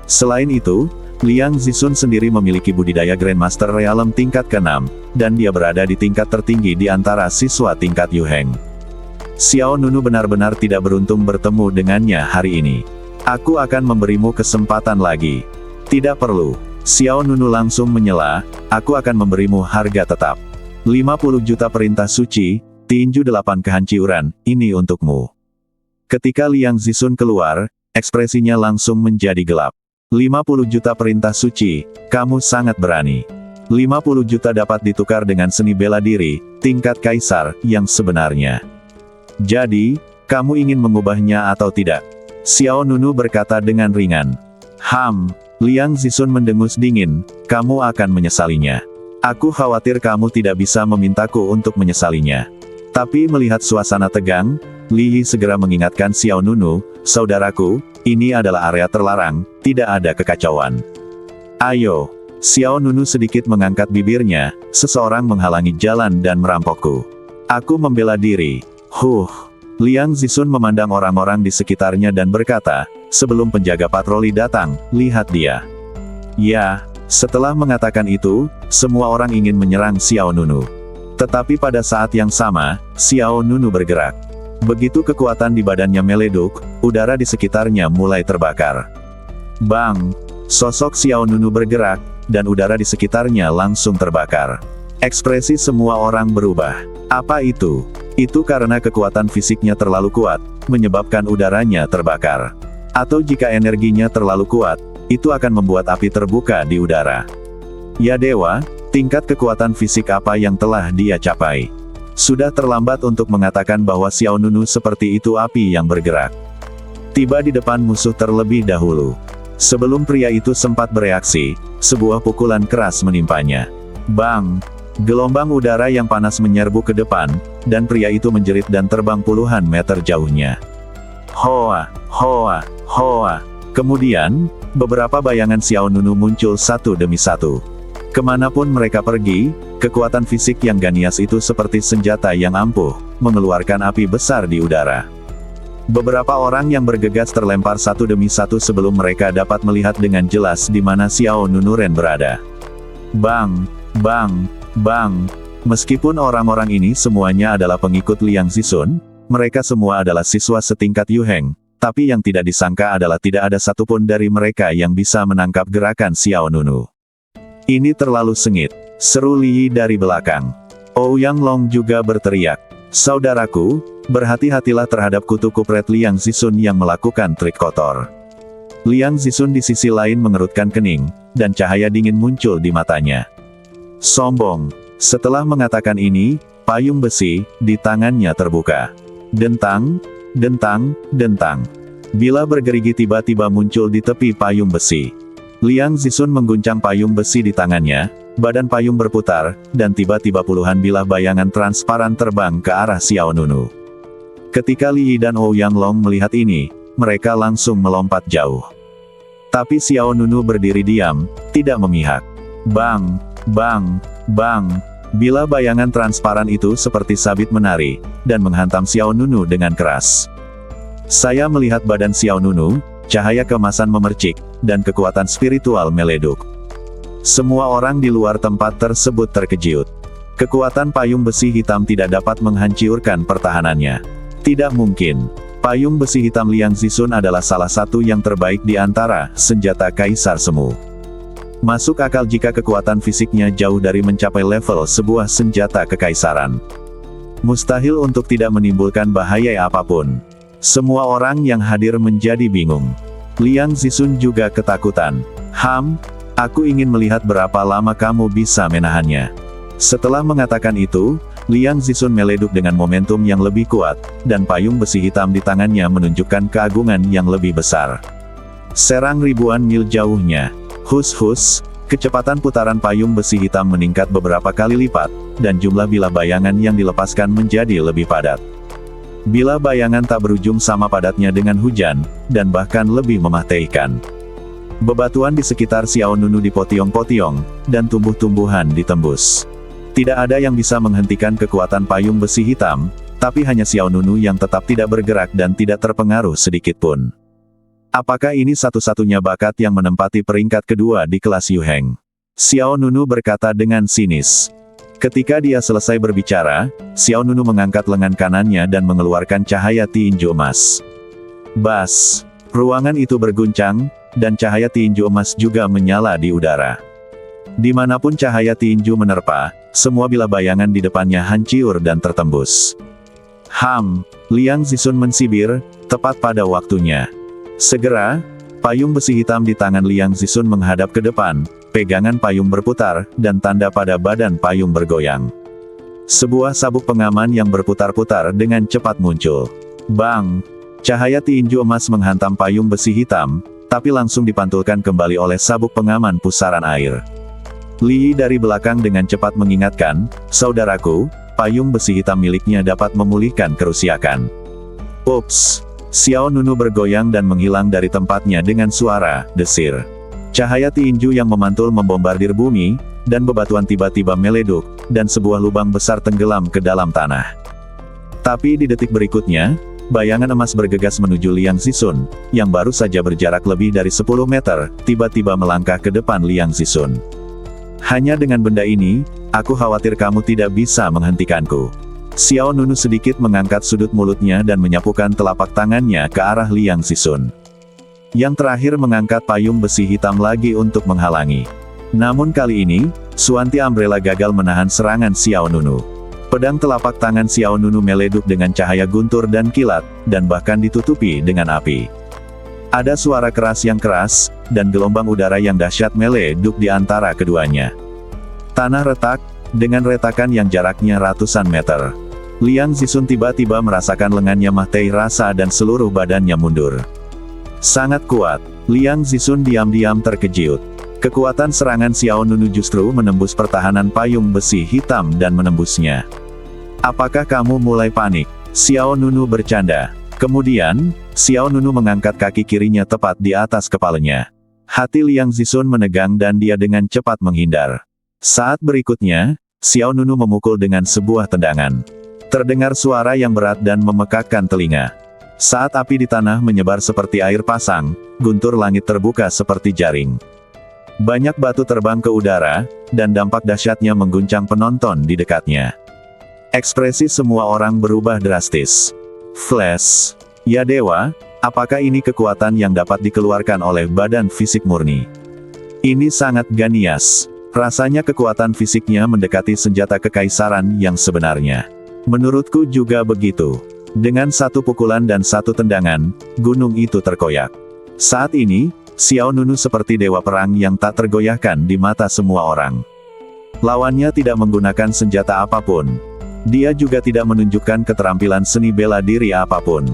Selain itu, Liang Zisun sendiri memiliki budidaya Grandmaster Realm tingkat ke-6, dan dia berada di tingkat tertinggi di antara siswa tingkat Yuheng. Xiao Nunu benar-benar tidak beruntung bertemu dengannya hari ini. Aku akan memberimu kesempatan lagi. Tidak perlu. Xiao Nunu langsung menyela, aku akan memberimu harga tetap. 50 juta perintah suci, tinju 8 kehancuran, ini untukmu. Ketika Liang Zisun keluar, ekspresinya langsung menjadi gelap. 50 juta perintah suci, kamu sangat berani. 50 juta dapat ditukar dengan seni bela diri, tingkat kaisar, yang sebenarnya. Jadi, kamu ingin mengubahnya atau tidak? Xiao Nunu berkata dengan ringan. Liang Zisun mendengus dingin, kamu akan menyesalinya. Aku khawatir kamu tidak bisa memintaku untuk menyesalinya. Tapi melihat suasana tegang, Li Yi segera mengingatkan Xiao Nunu, saudaraku, ini adalah area terlarang, tidak ada kekacauan. Ayo. Xiao Nunu sedikit mengangkat bibirnya, seseorang menghalangi jalan dan merampokku. Aku membela diri. Liang Zisun memandang orang-orang di sekitarnya dan berkata, sebelum penjaga patroli datang, lihat dia. Ya, setelah mengatakan itu, semua orang ingin menyerang Xiao Nunu. Tetapi pada saat yang sama, Xiao Nunu bergerak. Begitu kekuatan di badannya meleduk, udara di sekitarnya mulai terbakar. Bang! Sosok Xiao Nunu bergerak, dan udara di sekitarnya langsung terbakar. Ekspresi semua orang berubah. Apa itu? Itu karena kekuatan fisiknya terlalu kuat, menyebabkan udaranya terbakar. Atau jika energinya terlalu kuat, itu akan membuat api terbuka di udara. Ya dewa, tingkat kekuatan fisik apa yang telah dia capai? Sudah terlambat untuk mengatakan bahwa Xiao Nunu seperti itu api yang bergerak. Tiba di depan musuh terlebih dahulu. Sebelum pria itu sempat bereaksi, sebuah pukulan keras menimpanya. Bang! Gelombang udara yang panas menyerbu ke depan, dan pria itu menjerit dan terbang puluhan meter jauhnya. Hoa! Hoa! Hoa! Kemudian, beberapa bayangan Xiao Nunu muncul satu demi satu. Kemanapun mereka pergi, kekuatan fisik yang ganias itu seperti senjata yang ampuh, mengeluarkan api besar di udara. Beberapa orang yang bergegas terlempar satu demi satu sebelum mereka dapat melihat dengan jelas di mana Xiao Nunu Ren berada. Bang! Bang! Bang! Meskipun orang-orang ini semuanya adalah pengikut Liang Zixun, mereka semua adalah siswa setingkat Yu Heng, tapi yang tidak disangka adalah tidak ada satupun dari mereka yang bisa menangkap gerakan Xiao Nunu. Ini terlalu sengit, seru Li Yi dari belakang. Ouyang Long juga berteriak, saudaraku, berhati-hatilah terhadap kutu kupret Liang Zixun yang melakukan trik kotor. Liang Zixun di sisi lain mengerutkan kening, dan cahaya dingin muncul di matanya. Sombong. Setelah mengatakan ini, payung besi di tangannya terbuka. Dentang, dentang, dentang. Bila bergerigi tiba-tiba muncul di tepi payung besi. Liang Zixun mengguncang payung besi di tangannya, badan payung berputar, dan tiba-tiba puluhan bilah bayangan transparan terbang ke arah Xiao Nunu. Ketika Li Yi dan Ouyang Long melihat ini, mereka langsung melompat jauh. Tapi Xiao Nunu berdiri diam, tidak memihak. Bang! Bang! Bang! Bila bayangan transparan itu seperti sabit menari, dan menghantam Xiao Nunu dengan keras. Saya melihat badan Xiao Nunu, cahaya kemasan memercik, dan kekuatan spiritual meleduk. Semua orang di luar tempat tersebut terkejut. Kekuatan payung besi hitam tidak dapat menghancurkan pertahanannya. Tidak mungkin. Payung besi hitam Liang Zixun adalah salah satu yang terbaik di antara senjata Kaisar Semu. Masuk akal jika kekuatan fisiknya jauh dari mencapai level sebuah senjata kekaisaran. Mustahil untuk tidak menimbulkan bahaya apapun. Semua orang yang hadir menjadi bingung. Liang Zixun juga ketakutan. Aku ingin melihat berapa lama kamu bisa menahannya. Setelah mengatakan itu, Liang Zixun meleduk dengan momentum yang lebih kuat, dan payung besi hitam di tangannya menunjukkan keagungan yang lebih besar. Serang ribuan mil jauhnya. Hus-hus, kecepatan putaran payung besi hitam meningkat beberapa kali lipat, dan jumlah bilah bayangan yang dilepaskan menjadi lebih padat. Bilah bayangan tak berujung sama padatnya dengan hujan, dan bahkan lebih mematikan. Bebatuan di sekitar Xiao Nunu dipotong-potong, dan tumbuh-tumbuhan ditembus. Tidak ada yang bisa menghentikan kekuatan payung besi hitam, tapi hanya Xiao Nunu yang tetap tidak bergerak dan tidak terpengaruh sedikitpun. Apakah ini satu-satunya bakat yang menempati peringkat kedua di kelas Yu Heng? Xiao Nunu berkata dengan sinis. Ketika dia selesai berbicara, Xiao Nunu mengangkat lengan kanannya dan mengeluarkan cahaya tinju emas. Bas! Ruangan itu berguncang, dan cahaya tinju emas juga menyala di udara. Dimanapun cahaya tinju menerpa, semua bilah bayangan di depannya hancur dan tertembus. Liang Zixun mensibir, tepat pada waktunya. Segera, payung besi hitam di tangan Liang Zixun menghadap ke depan, pegangan payung berputar, dan tanda pada badan payung bergoyang. Sebuah sabuk pengaman yang berputar-putar dengan cepat muncul. Bang! Cahaya tinju emas menghantam payung besi hitam, tapi langsung dipantulkan kembali oleh sabuk pengaman pusaran air. Li Yi dari belakang dengan cepat mengingatkan, saudaraku, payung besi hitam miliknya dapat memulihkan kerusakan. Ups! Xiao Nunu bergoyang dan menghilang dari tempatnya dengan suara desir. Cahaya tinju yang memantul membombardir bumi, dan bebatuan tiba-tiba meleduk, dan sebuah lubang besar tenggelam ke dalam tanah. Tapi di detik berikutnya, bayangan emas bergegas menuju Liang Zixun, yang baru saja berjarak lebih dari 10 meter, tiba-tiba melangkah ke depan Liang Zixun. Hanya dengan benda ini, aku khawatir kamu tidak bisa menghentikanku. Xiao Nunu sedikit mengangkat sudut mulutnya dan menyapukan telapak tangannya ke arah Liang Zixun. Yang terakhir mengangkat payung besi hitam lagi untuk menghalangi. Namun kali ini, Suanti Umbrella gagal menahan serangan Xiao Nunu. Pedang telapak tangan Xiao Nunu meleduk dengan cahaya guntur dan kilat, dan bahkan ditutupi dengan api. Ada suara keras yang keras, dan gelombang udara yang dahsyat meleduk di antara keduanya. Tanah retak, dengan retakan yang jaraknya ratusan meter. Liang Zixun tiba-tiba merasakan lengannya mati rasa dan seluruh badannya mundur. Sangat kuat, Liang Zixun diam-diam terkejut. Kekuatan serangan Xiao Nunu justru menembus pertahanan payung besi hitam dan menembusnya. Apakah kamu mulai panik? Xiao Nunu bercanda. Kemudian, Xiao Nunu mengangkat kaki kirinya tepat di atas kepalanya. Hati Liang Zixun menegang dan dia dengan cepat menghindar. Saat berikutnya, Xiao Nunu memukul dengan sebuah tendangan. Terdengar suara yang berat dan memekakkan telinga. Saat api di tanah menyebar seperti air pasang, guntur langit terbuka seperti jaring. Banyak batu terbang ke udara, dan dampak dahsyatnya mengguncang penonton di dekatnya. Ekspresi semua orang berubah drastis. Flash. Ya dewa, apakah ini kekuatan yang dapat dikeluarkan oleh badan fisik murni? Ini sangat ganias. Rasanya kekuatan fisiknya mendekati senjata kekaisaran yang sebenarnya. Menurutku juga begitu. Dengan satu pukulan dan satu tendangan, gunung itu terkoyak. Saat ini, Xiao Nunu seperti dewa perang yang tak tergoyahkan di mata semua orang. Lawannya tidak menggunakan senjata apapun. Dia juga tidak menunjukkan keterampilan seni bela diri apapun.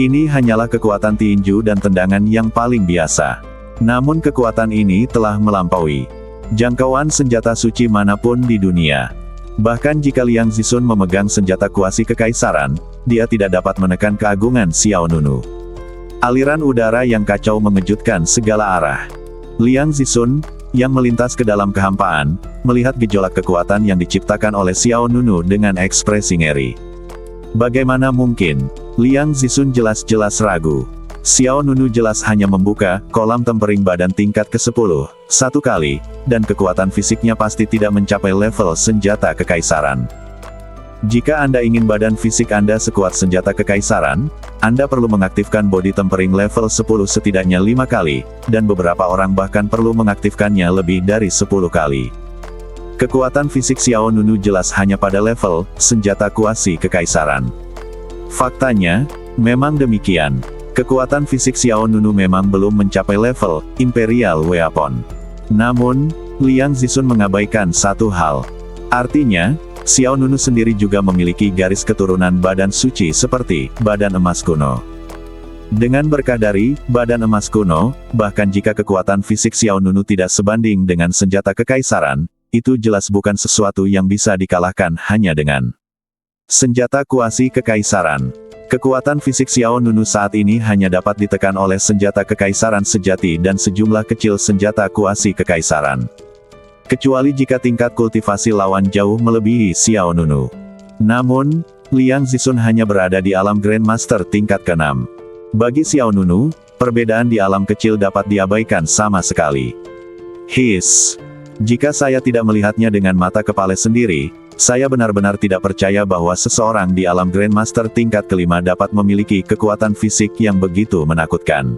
Ini hanyalah kekuatan tinju dan tendangan yang paling biasa. Namun kekuatan ini telah melampaui jangkauan senjata suci manapun di dunia. Bahkan jika Liang Zixun memegang senjata kuasi kekaisaran, dia tidak dapat menekan keagungan Xiao Nunu. Aliran udara yang kacau mengejutkan segala arah. Liang Zixun, yang melintas ke dalam kehampaan, melihat gejolak kekuatan yang diciptakan oleh Xiao Nunu dengan ekspresi ngeri. Bagaimana mungkin? Liang Zixun jelas-jelas ragu. Xiao Nunu jelas hanya membuka kolam tempering badan tingkat ke-10 satu kali, dan kekuatan fisiknya pasti tidak mencapai level senjata kekaisaran. Jika Anda ingin badan fisik Anda sekuat senjata kekaisaran, Anda perlu mengaktifkan body tempering level 10 setidaknya 5 kali, dan beberapa orang bahkan perlu mengaktifkannya lebih dari 10 kali. Kekuatan fisik Xiao Nunu jelas hanya pada level senjata kuasi kekaisaran. Faktanya, memang demikian. Kekuatan fisik Xiao Nunu memang belum mencapai level Imperial Weapon. Namun, Liang Zixun mengabaikan satu hal. Artinya, Xiao Nunu sendiri juga memiliki garis keturunan badan suci seperti badan emas kuno. Dengan berkah dari badan emas kuno, bahkan jika kekuatan fisik Xiao Nunu tidak sebanding dengan senjata kekaisaran, itu jelas bukan sesuatu yang bisa dikalahkan hanya dengan senjata kuasi kekaisaran. Kekuatan fisik Xiao Nunu saat ini hanya dapat ditekan oleh senjata kekaisaran sejati dan sejumlah kecil senjata kuasi kekaisaran. Kecuali jika tingkat kultivasi lawan jauh melebihi Xiao Nunu. Namun, Liang Zixun hanya berada di alam Grandmaster tingkat ke-6. Bagi Xiao Nunu, perbedaan di alam kecil dapat diabaikan sama sekali. Jika saya tidak melihatnya dengan mata kepala sendiri, saya benar-benar tidak percaya bahwa seseorang di alam Grandmaster tingkat ke-5 dapat memiliki kekuatan fisik yang begitu menakutkan.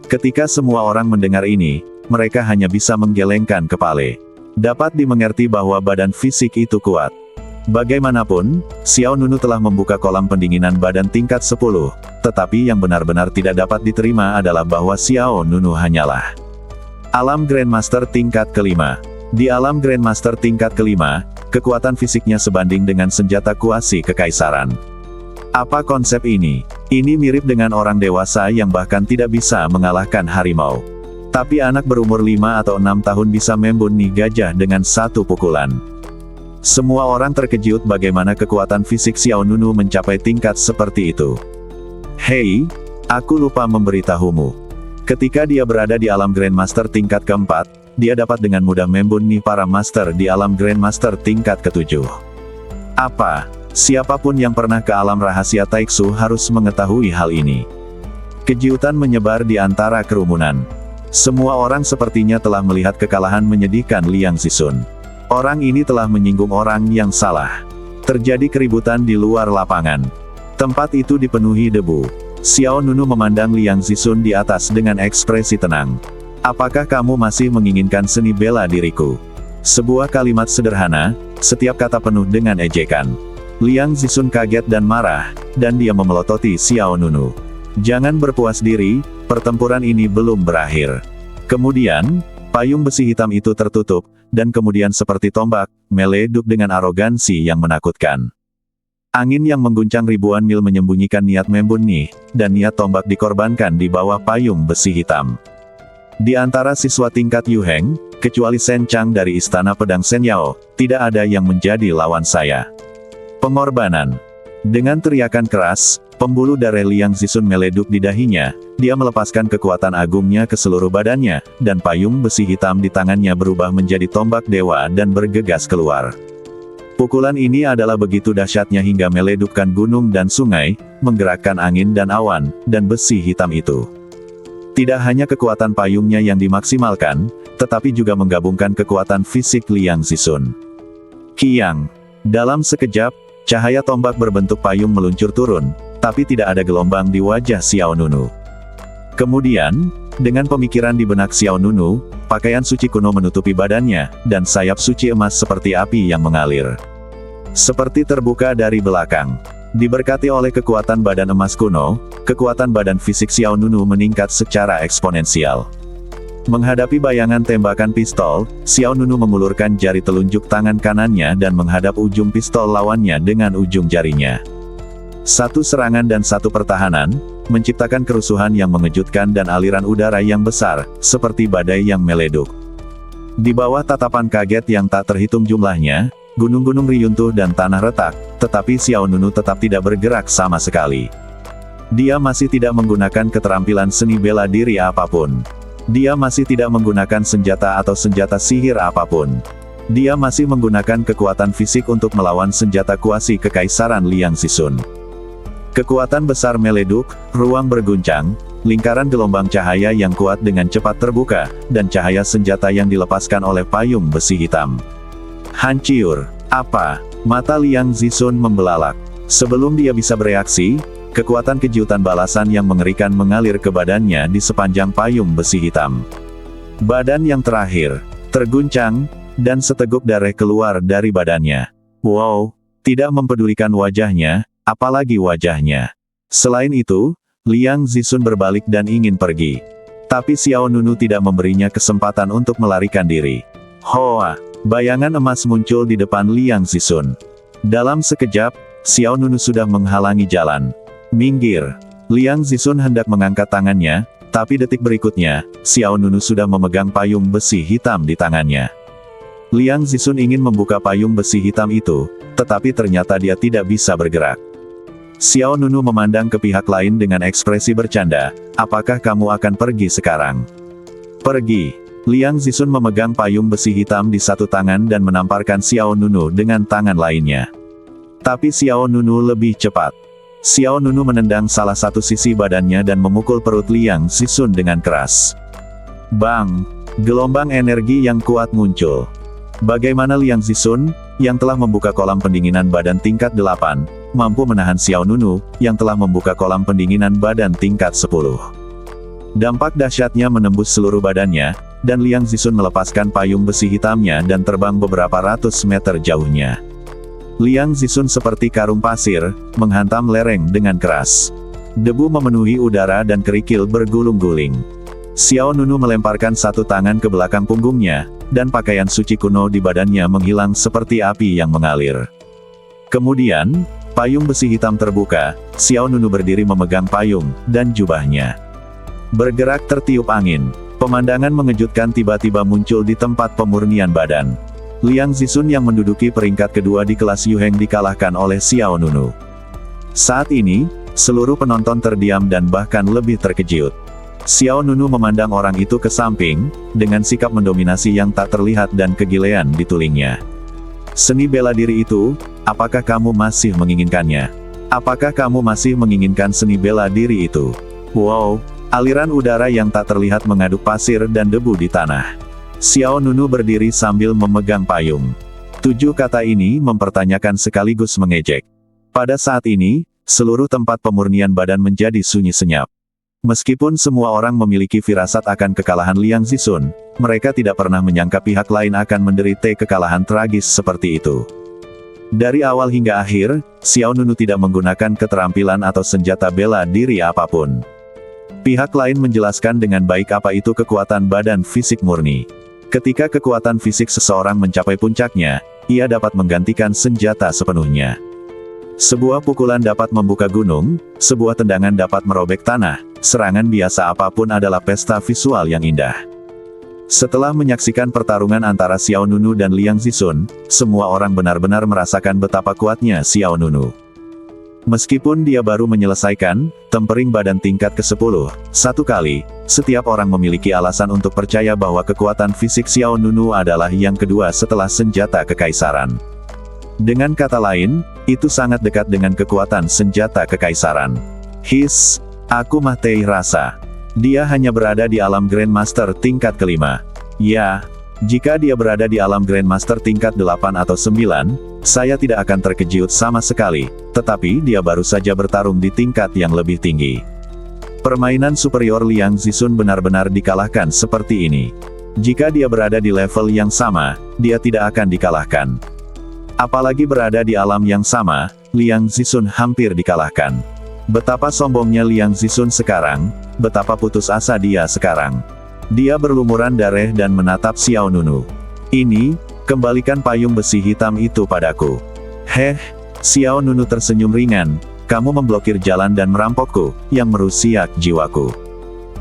Ketika semua orang mendengar ini, mereka hanya bisa menggelengkan kepala. Dapat dimengerti bahwa badan fisik itu kuat. Bagaimanapun, Xiao Nunu telah membuka kolam pendinginan badan tingkat 10, tetapi yang benar-benar tidak dapat diterima adalah bahwa Xiao Nunu hanyalah alam Grandmaster tingkat ke-5. Di alam Grandmaster tingkat ke-5, kekuatan fisiknya sebanding dengan senjata kuasi kekaisaran. Apa konsep ini? Ini mirip dengan orang dewasa yang bahkan tidak bisa mengalahkan harimau. Tapi anak berumur 5 atau 6 tahun bisa membunuh gajah dengan satu pukulan. Semua orang terkejut bagaimana kekuatan fisik Xiao Nunu mencapai tingkat seperti itu. Hei, aku lupa memberitahumu. Ketika dia berada di alam Grandmaster tingkat ke-4, dia dapat dengan mudah membunuh para master di alam Grandmaster tingkat ke-7. Apa? Siapapun yang pernah ke alam rahasia Taiksu harus mengetahui hal ini. Kejutan menyebar di antara kerumunan. Semua orang sepertinya telah melihat kekalahan menyedihkan Liang Zixun. Orang ini telah menyinggung orang yang salah. Terjadi keributan di luar lapangan. Tempat itu dipenuhi debu. Xiao Nunu memandang Liang Zixun di atas dengan ekspresi tenang. Apakah kamu masih menginginkan seni bela diriku? Sebuah kalimat sederhana, setiap kata penuh dengan ejekan. Liang Zisun kaget dan marah, dan dia memelototi Xiao Nunu. Jangan berpuas diri, pertempuran ini belum berakhir. Kemudian, payung besi hitam itu tertutup, dan kemudian seperti tombak, meleduk dengan arogansi yang menakutkan. Angin yang mengguncang ribuan mil menyembunyikan niat membunuh, dan niat tombak dikorbankan di bawah payung besi hitam. Di antara siswa tingkat Yu Heng, kecuali Shen Chang dari Istana Pedang Shen Yao, tidak ada yang menjadi lawan saya. Pengorbanan. Dengan teriakan keras, pembuluh darah Liang Zisun meleduk di dahinya, dia melepaskan kekuatan agungnya ke seluruh badannya, dan payung besi hitam di tangannya berubah menjadi tombak dewa dan bergegas keluar. Pukulan ini adalah begitu dahsyatnya hingga meledukkan gunung dan sungai, menggerakkan angin dan awan, dan besi hitam itu. Tidak hanya kekuatan payungnya yang dimaksimalkan, tetapi juga menggabungkan kekuatan fisik Liang Zisun. Kiang. Dalam sekejap, cahaya tombak berbentuk payung meluncur turun, tapi tidak ada gelombang di wajah Xiao Nunu. Kemudian, dengan pemikiran di benak Xiao Nunu, pakaian suci kuno menutupi badannya, dan sayap suci emas seperti api yang mengalir. Seperti terbuka dari belakang. Diberkati oleh kekuatan badan emas kuno, kekuatan badan fisik Xiao Nunu meningkat secara eksponensial. Menghadapi bayangan tembakan pistol, Xiao Nunu mengulurkan jari telunjuk tangan kanannya dan menghadap ujung pistol lawannya dengan ujung jarinya. Satu serangan dan satu pertahanan, menciptakan kerusuhan yang mengejutkan dan aliran udara yang besar, seperti badai yang meleduk. Di bawah tatapan kaget yang tak terhitung jumlahnya, gunung-gunung riyuntuh dan tanah retak, tetapi Xiao Nunu tetap tidak bergerak sama sekali. Dia masih tidak menggunakan keterampilan seni bela diri apapun. Dia masih tidak menggunakan senjata atau senjata sihir apapun. Dia masih menggunakan kekuatan fisik untuk melawan senjata kuasi kekaisaran Liang Zisun. Kekuatan besar meleduk, ruang berguncang, lingkaran gelombang cahaya yang kuat dengan cepat terbuka, dan cahaya senjata yang dilepaskan oleh payung besi hitam. Hancur. Apa? Mata Liang Zisun membelalak. Sebelum dia bisa bereaksi, kekuatan kejutan balasan yang mengerikan mengalir ke badannya di sepanjang payung besi hitam. Badan yang terakhir terguncang, dan seteguk darah keluar dari badannya. Wow! Tidak mempedulikan wajahnya, apalagi wajahnya. Selain itu, Liang Zisun berbalik dan ingin pergi. Tapi Xiao Nunu tidak memberinya kesempatan untuk melarikan diri. Hoa! Bayangan emas muncul di depan Liang Zisun. Dalam sekejap, Xiao Nunu sudah menghalangi jalan. Minggir! Liang Zisun hendak mengangkat tangannya, tapi detik berikutnya, Xiao Nunu sudah memegang payung besi hitam di tangannya. Liang Zisun ingin membuka payung besi hitam itu, tetapi ternyata dia tidak bisa bergerak. Xiao Nunu memandang ke pihak lain dengan ekspresi bercanda, apakah kamu akan pergi sekarang? Pergi. Liang Zisun memegang payung besi hitam di satu tangan dan menamparkan Xiao Nunu dengan tangan lainnya. Tapi Xiao Nunu lebih cepat. Xiao Nunu menendang salah satu sisi badannya dan memukul perut Liang Zisun dengan keras. Bang! Gelombang energi yang kuat muncul. Bagaimana Liang Zisun, yang telah membuka kolam pendinginan badan tingkat 8, mampu menahan Xiao Nunu, yang telah membuka kolam pendinginan badan tingkat 10. Dampak dahsyatnya menembus seluruh badannya, dan Liang Zisun melepaskan payung besi hitamnya dan terbang beberapa ratus meter jauhnya. Liang Zisun seperti karung pasir, menghantam lereng dengan keras. Debu memenuhi udara dan kerikil bergulung-guling. Xiao Nunu melemparkan satu tangan ke belakang punggungnya, dan pakaian suci kuno di badannya menghilang seperti api yang mengalir. Kemudian, payung besi hitam terbuka, Xiao Nunu berdiri memegang payung, dan jubahnya bergerak tertiup angin. Pemandangan mengejutkan tiba-tiba muncul di tempat pemurnian badan. Liang Zisun yang menduduki peringkat kedua di kelas Yu Heng dikalahkan oleh Xiao Nunu. Saat ini, seluruh penonton terdiam dan bahkan lebih terkejut. Xiao Nunu memandang orang itu ke samping, dengan sikap mendominasi yang tak terlihat dan kegilean di tulingnya. Seni bela diri itu, apakah kamu masih menginginkannya? Apakah kamu masih menginginkan seni bela diri itu? Wow! Aliran udara yang tak terlihat mengaduk pasir dan debu di tanah. Xiao Nunu berdiri sambil memegang payung. 7 kata ini mempertanyakan sekaligus mengejek. Pada saat ini, seluruh tempat pemurnian badan menjadi sunyi senyap. Meskipun semua orang memiliki firasat akan kekalahan Liang Zixun, mereka tidak pernah menyangka pihak lain akan menderita kekalahan tragis seperti itu. Dari awal hingga akhir, Xiao Nunu tidak menggunakan keterampilan atau senjata bela diri apapun. Pihak lain menjelaskan dengan baik apa itu kekuatan badan fisik murni. Ketika kekuatan fisik seseorang mencapai puncaknya, ia dapat menggantikan senjata sepenuhnya. Sebuah pukulan dapat membuka gunung, sebuah tendangan dapat merobek tanah, serangan biasa apapun adalah pesta visual yang indah. Setelah menyaksikan pertarungan antara Xiao Nunu dan Liang Zixun, semua orang benar-benar merasakan betapa kuatnya Xiao Nunu. Meskipun dia baru menyelesaikan tempering badan tingkat ke-10 satu kali, setiap orang memiliki alasan untuk percaya bahwa kekuatan fisik Xiao Nunu adalah yang kedua setelah senjata kekaisaran. Dengan kata lain, itu sangat dekat dengan kekuatan senjata kekaisaran. Aku Mahtei rasa. Dia hanya berada di alam Grandmaster tingkat kelima. Ya, jika dia berada di alam Grandmaster tingkat 8 atau 9, saya tidak akan terkejut sama sekali, tetapi dia baru saja bertarung di tingkat yang lebih tinggi. Permainan superior Liang Zixun benar-benar dikalahkan seperti ini. Jika dia berada di level yang sama, dia tidak akan dikalahkan. Apalagi berada di alam yang sama, Liang Zixun hampir dikalahkan. Betapa sombongnya Liang Zixun sekarang, betapa putus asa dia sekarang. Dia berlumuran darah dan menatap Xiao Nunu. Ini, kembalikan payung besi hitam itu padaku. Xiao Nunu tersenyum ringan, kamu memblokir jalan dan merampokku, yang merusak jiwaku.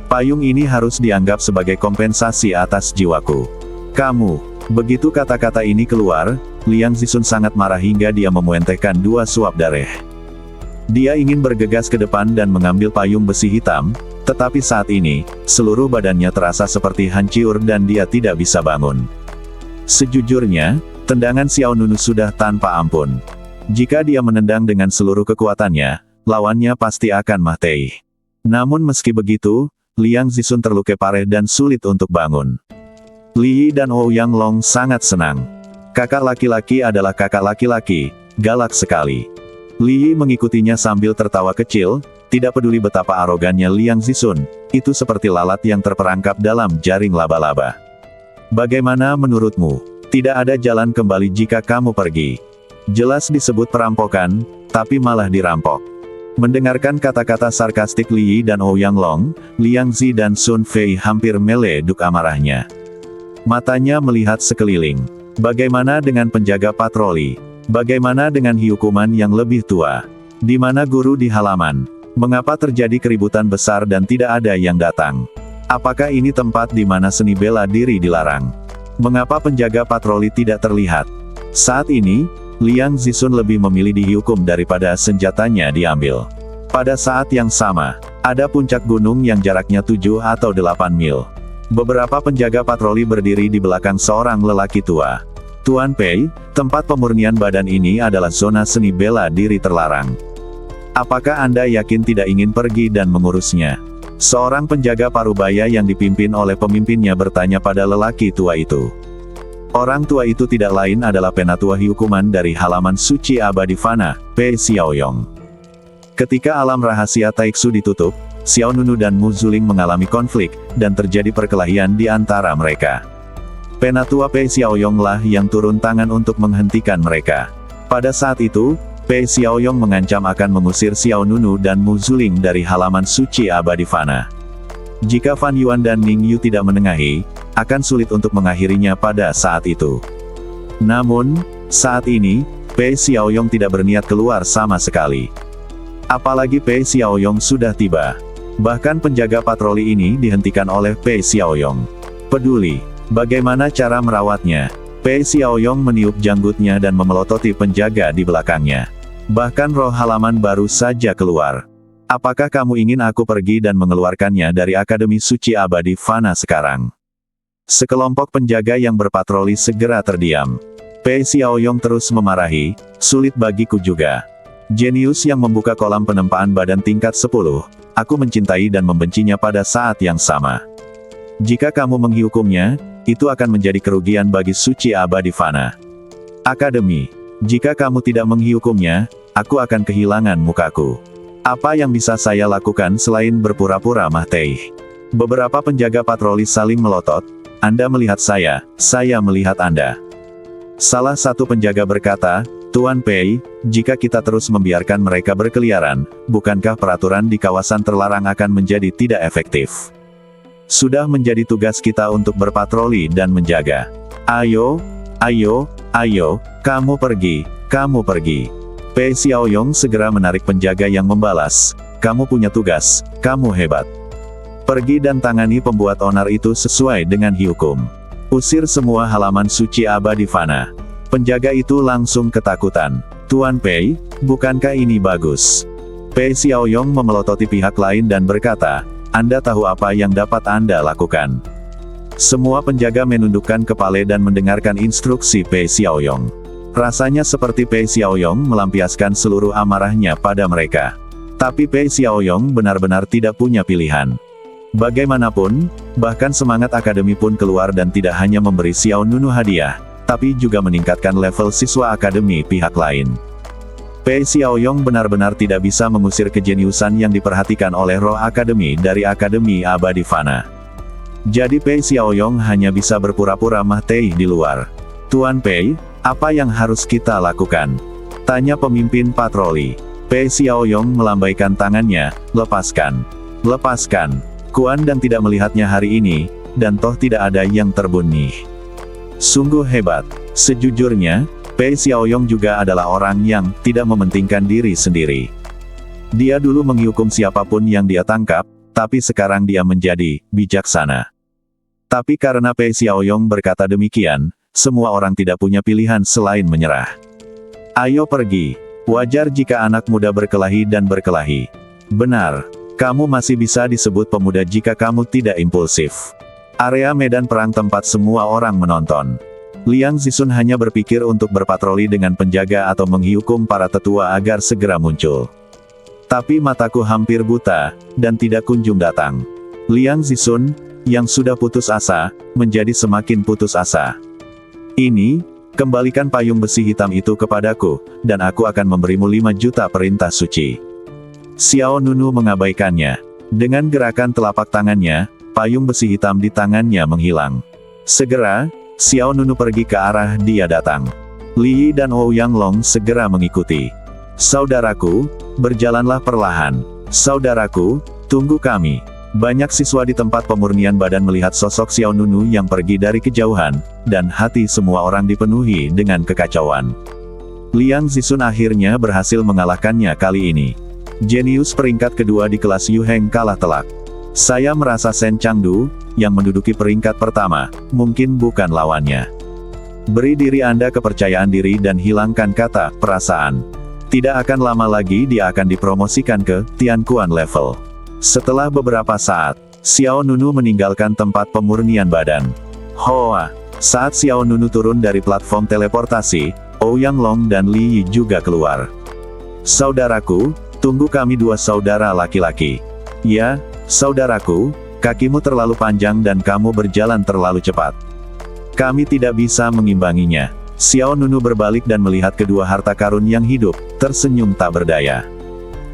Payung ini harus dianggap sebagai kompensasi atas jiwaku. Begitu kata-kata ini keluar, Liang Zixun sangat marah hingga dia memuentehkan 2 suap darah. Dia ingin bergegas ke depan dan mengambil payung besi hitam, tetapi saat ini, seluruh badannya terasa seperti hancur dan dia tidak bisa bangun. Sejujurnya, tendangan Xiao Nunu sudah tanpa ampun. Jika dia menendang dengan seluruh kekuatannya, lawannya pasti akan mati. Namun meski begitu, Liang Zixun terluka parah dan sulit untuk bangun. Li Yi dan Ouyang Long sangat senang. Kakak laki-laki adalah kakak laki-laki, galak sekali. Li Yi mengikutinya sambil tertawa kecil, tidak peduli betapa arogannya Liang Zixun, itu seperti lalat yang terperangkap dalam jaring laba-laba. Bagaimana menurutmu? Tidak ada jalan kembali jika kamu pergi. Jelas disebut perampokan, tapi malah dirampok. Mendengarkan kata-kata sarkastik Li Yi dan Ouyang Long, Liang Zi dan Sun Fei hampir meleduk amarahnya. Matanya melihat sekeliling. Bagaimana dengan penjaga patroli? Bagaimana dengan hukuman yang lebih tua? Di mana guru di halaman? Mengapa terjadi keributan besar dan tidak ada yang datang? Apakah ini tempat di mana seni bela diri dilarang? Mengapa penjaga patroli tidak terlihat? Saat ini, Liang Zixun lebih memilih dihukum daripada senjatanya diambil. Pada saat yang sama, ada puncak gunung yang jaraknya 7 atau 8 mil. Beberapa penjaga patroli berdiri di belakang seorang lelaki tua. Tuan Pei, tempat pemurnian badan ini adalah zona seni bela diri terlarang. Apakah Anda yakin tidak ingin pergi dan mengurusnya? Seorang penjaga parubaya yang dipimpin oleh pemimpinnya bertanya pada lelaki tua itu. Orang tua itu tidak lain adalah penatua hukuman dari halaman suci abadi Fana, Pei Xiaoyong. Ketika alam rahasia Taiksu ditutup, Xiao Nunu dan Mu Zuling mengalami konflik, dan terjadi perkelahian di antara mereka. Penatua Pei Xiaoyong lah yang turun tangan untuk menghentikan mereka. Pada saat itu, Pei Xiaoyong mengancam akan mengusir Xiao Nunu dan Mu Zuling dari halaman suci abadi Fana. Jika Fan Yuan dan Ning Yu tidak menengahi, akan sulit untuk mengakhirinya pada saat itu. Namun, saat ini, Pei Xiaoyong tidak berniat keluar sama sekali. Apalagi Pei Xiaoyong sudah tiba. Bahkan penjaga patroli ini dihentikan oleh Pei Xiaoyong. Peduli, bagaimana cara merawatnya? Pei Xiaoyong meniup janggutnya dan memelototi penjaga di belakangnya. Bahkan roh halaman baru saja keluar. Apakah kamu ingin aku pergi dan mengeluarkannya dari Akademi Suci Abadi Fana sekarang? Sekelompok penjaga yang berpatroli segera terdiam. Pei Xiaoyong terus memarahi, sulit bagiku juga. Jenius yang membuka kolam penempaan badan tingkat 10, aku mencintai dan membencinya pada saat yang sama. Jika kamu menghukumnya, itu akan menjadi kerugian bagi Suci Abadi Fana. Akademi, jika kamu tidak menghukumnya, aku akan kehilangan mukaku. Apa yang bisa saya lakukan selain berpura-pura Mah Tei? Beberapa penjaga patroli saling melotot. Anda melihat saya melihat Anda. Salah satu penjaga berkata, Tuan Pei, jika kita terus membiarkan mereka berkeliaran, bukankah peraturan di kawasan terlarang akan menjadi tidak efektif? Sudah menjadi tugas kita untuk berpatroli dan menjaga. Ayo, kamu pergi. Pei Xiaoyong segera menarik penjaga yang membalas, kamu punya tugas, kamu hebat. Pergi dan tangani pembuat onar itu sesuai dengan hukum. Usir semua halaman suci abadi fana. Penjaga itu langsung ketakutan. Tuan Pei, bukankah ini bagus? Pei Xiaoyong memelototi pihak lain dan berkata, Anda tahu apa yang dapat Anda lakukan. Semua penjaga menundukkan kepala dan mendengarkan instruksi Pei Xiaoyong. Rasanya seperti Pei Xiaoyong melampiaskan seluruh amarahnya pada mereka. Tapi Pei Xiaoyong benar-benar tidak punya pilihan. Bagaimanapun, bahkan semangat akademi pun keluar dan tidak hanya memberi Xiao Nunu hadiah, tapi juga meningkatkan level siswa akademi pihak lain. Pei Xiaoyong benar-benar tidak bisa mengusir kejeniusan yang diperhatikan oleh roh akademi dari Akademi Abadi Fana. Jadi Pei Xiaoyong hanya bisa berpura-pura Mah Tei di luar. Tuan Pei, apa yang harus kita lakukan? Tanya pemimpin patroli. Pei Xiaoyong melambaikan tangannya, lepaskan. Kuan dan tidak melihatnya hari ini, dan toh tidak ada yang terbunuh. Sungguh hebat. Sejujurnya, Pei Xiaoyong juga adalah orang yang tidak mementingkan diri sendiri. Dia dulu menghukum siapapun yang dia tangkap, tapi sekarang dia menjadi bijaksana. Tapi karena Pei Xiaoyong berkata demikian, semua orang tidak punya pilihan selain menyerah. Ayo pergi. Wajar jika anak muda berkelahi dan berkelahi. Benar. Kamu masih bisa disebut pemuda jika kamu tidak impulsif. Area medan perang tempat semua orang menonton. Liang Zixun hanya berpikir untuk berpatroli dengan penjaga atau menghukum para tetua agar segera muncul. Tapi mataku hampir buta, dan tidak kunjung datang. Liang Zixun, yang sudah putus asa, menjadi semakin putus asa. Ini, kembalikan payung besi hitam itu kepadaku, dan aku akan memberimu 5 juta perintah suci. Xiao Nunu mengabaikannya. Dengan gerakan telapak tangannya, payung besi hitam di tangannya menghilang. Segera, Xiao Nunu pergi ke arah dia datang. Li Yi dan Ouyang Long segera mengikuti. Saudaraku, berjalanlah perlahan. Saudaraku, tunggu kami. Banyak siswa di tempat pemurnian badan melihat sosok Xiao Nunu yang pergi dari kejauhan, dan hati semua orang dipenuhi dengan kekacauan. Liang Zixun akhirnya berhasil mengalahkannya kali ini. Jenius peringkat kedua di kelas Yu Heng kalah telak. Saya merasa Shen Changdu, yang menduduki peringkat pertama, mungkin bukan lawannya. Beri diri Anda kepercayaan diri dan hilangkan kata perasaan. Tidak akan lama lagi dia akan dipromosikan ke Tianquan level. Setelah beberapa saat, Xiao Nunu meninggalkan tempat pemurnian badan. Hoa! Saat Xiao Nunu turun dari platform teleportasi, Ouyang Long dan Li Yi juga keluar. Saudaraku, tunggu kami dua saudara laki-laki. Ya, saudaraku, kakimu terlalu panjang dan kamu berjalan terlalu cepat. Kami tidak bisa mengimbanginya. Xiao Nunu berbalik dan melihat kedua harta karun yang hidup, tersenyum tak berdaya.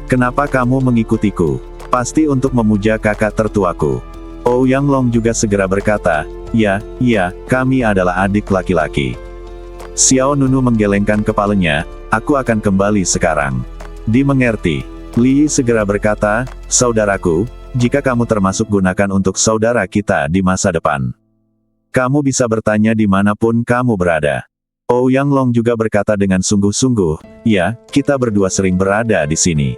Kenapa kamu mengikutiku? Pasti untuk memuja kakak tertuaku. Ouyang Long juga segera berkata, ya, kami adalah adik laki-laki. Xiao Nunu menggelengkan kepalanya, aku akan kembali sekarang. Dimengerti. Li Yi segera berkata, saudaraku, jika kamu termasuk gunakan untuk saudara kita di masa depan. Kamu bisa bertanya dimanapun kamu berada. Ouyang Long juga berkata dengan sungguh-sungguh, ya, kita berdua sering berada di sini.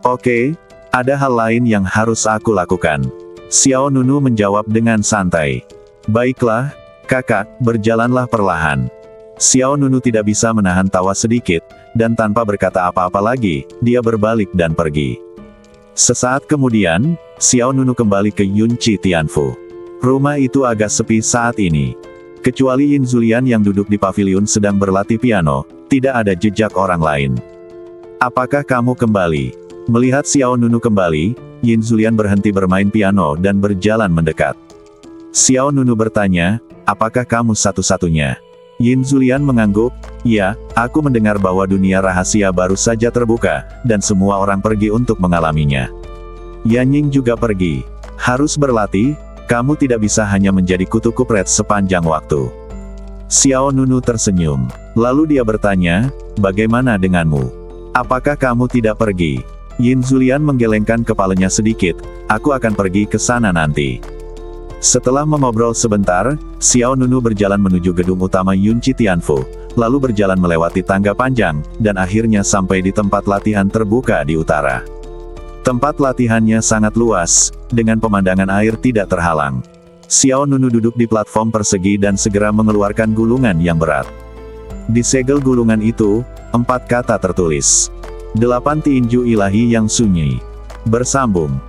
Oke. Ada hal lain yang harus aku lakukan. Xiao Nunu menjawab dengan santai. Baiklah, kakak, berjalanlah perlahan. Xiao Nunu tidak bisa menahan tawa sedikit, dan tanpa berkata apa-apa lagi, dia berbalik dan pergi. Sesaat kemudian, Xiao Nunu kembali ke Yunchi Tianfu. Rumah itu agak sepi saat ini. Kecuali Yin Zulian yang duduk di pavilion sedang berlatih piano, tidak ada jejak orang lain. Apakah kamu kembali? Melihat Xiao Nunu kembali, Yin Zulian berhenti bermain piano dan berjalan mendekat. Xiao Nunu bertanya, apakah kamu satu-satunya? Yin Zulian mengangguk, Ya, aku mendengar bahwa dunia rahasia baru saja terbuka, dan semua orang pergi untuk mengalaminya. Yanying juga pergi. Harus berlatih, kamu tidak bisa hanya menjadi kutu kupret sepanjang waktu. Xiao Nunu tersenyum. Lalu dia bertanya, bagaimana denganmu? Apakah kamu tidak pergi? Yin Zulian menggelengkan kepalanya sedikit, aku akan pergi ke sana nanti. Setelah mengobrol sebentar, Xiao Nunu berjalan menuju gedung utama Yunqi Tianfu, lalu berjalan melewati tangga panjang, dan akhirnya sampai di tempat latihan terbuka di utara. Tempat latihannya sangat luas, dengan pemandangan air tidak terhalang. Xiao Nunu duduk di platform persegi dan segera mengeluarkan gulungan yang berat. Di segel gulungan itu, 4 kata tertulis. 8 tinju ilahi yang sunyi. Bersambung.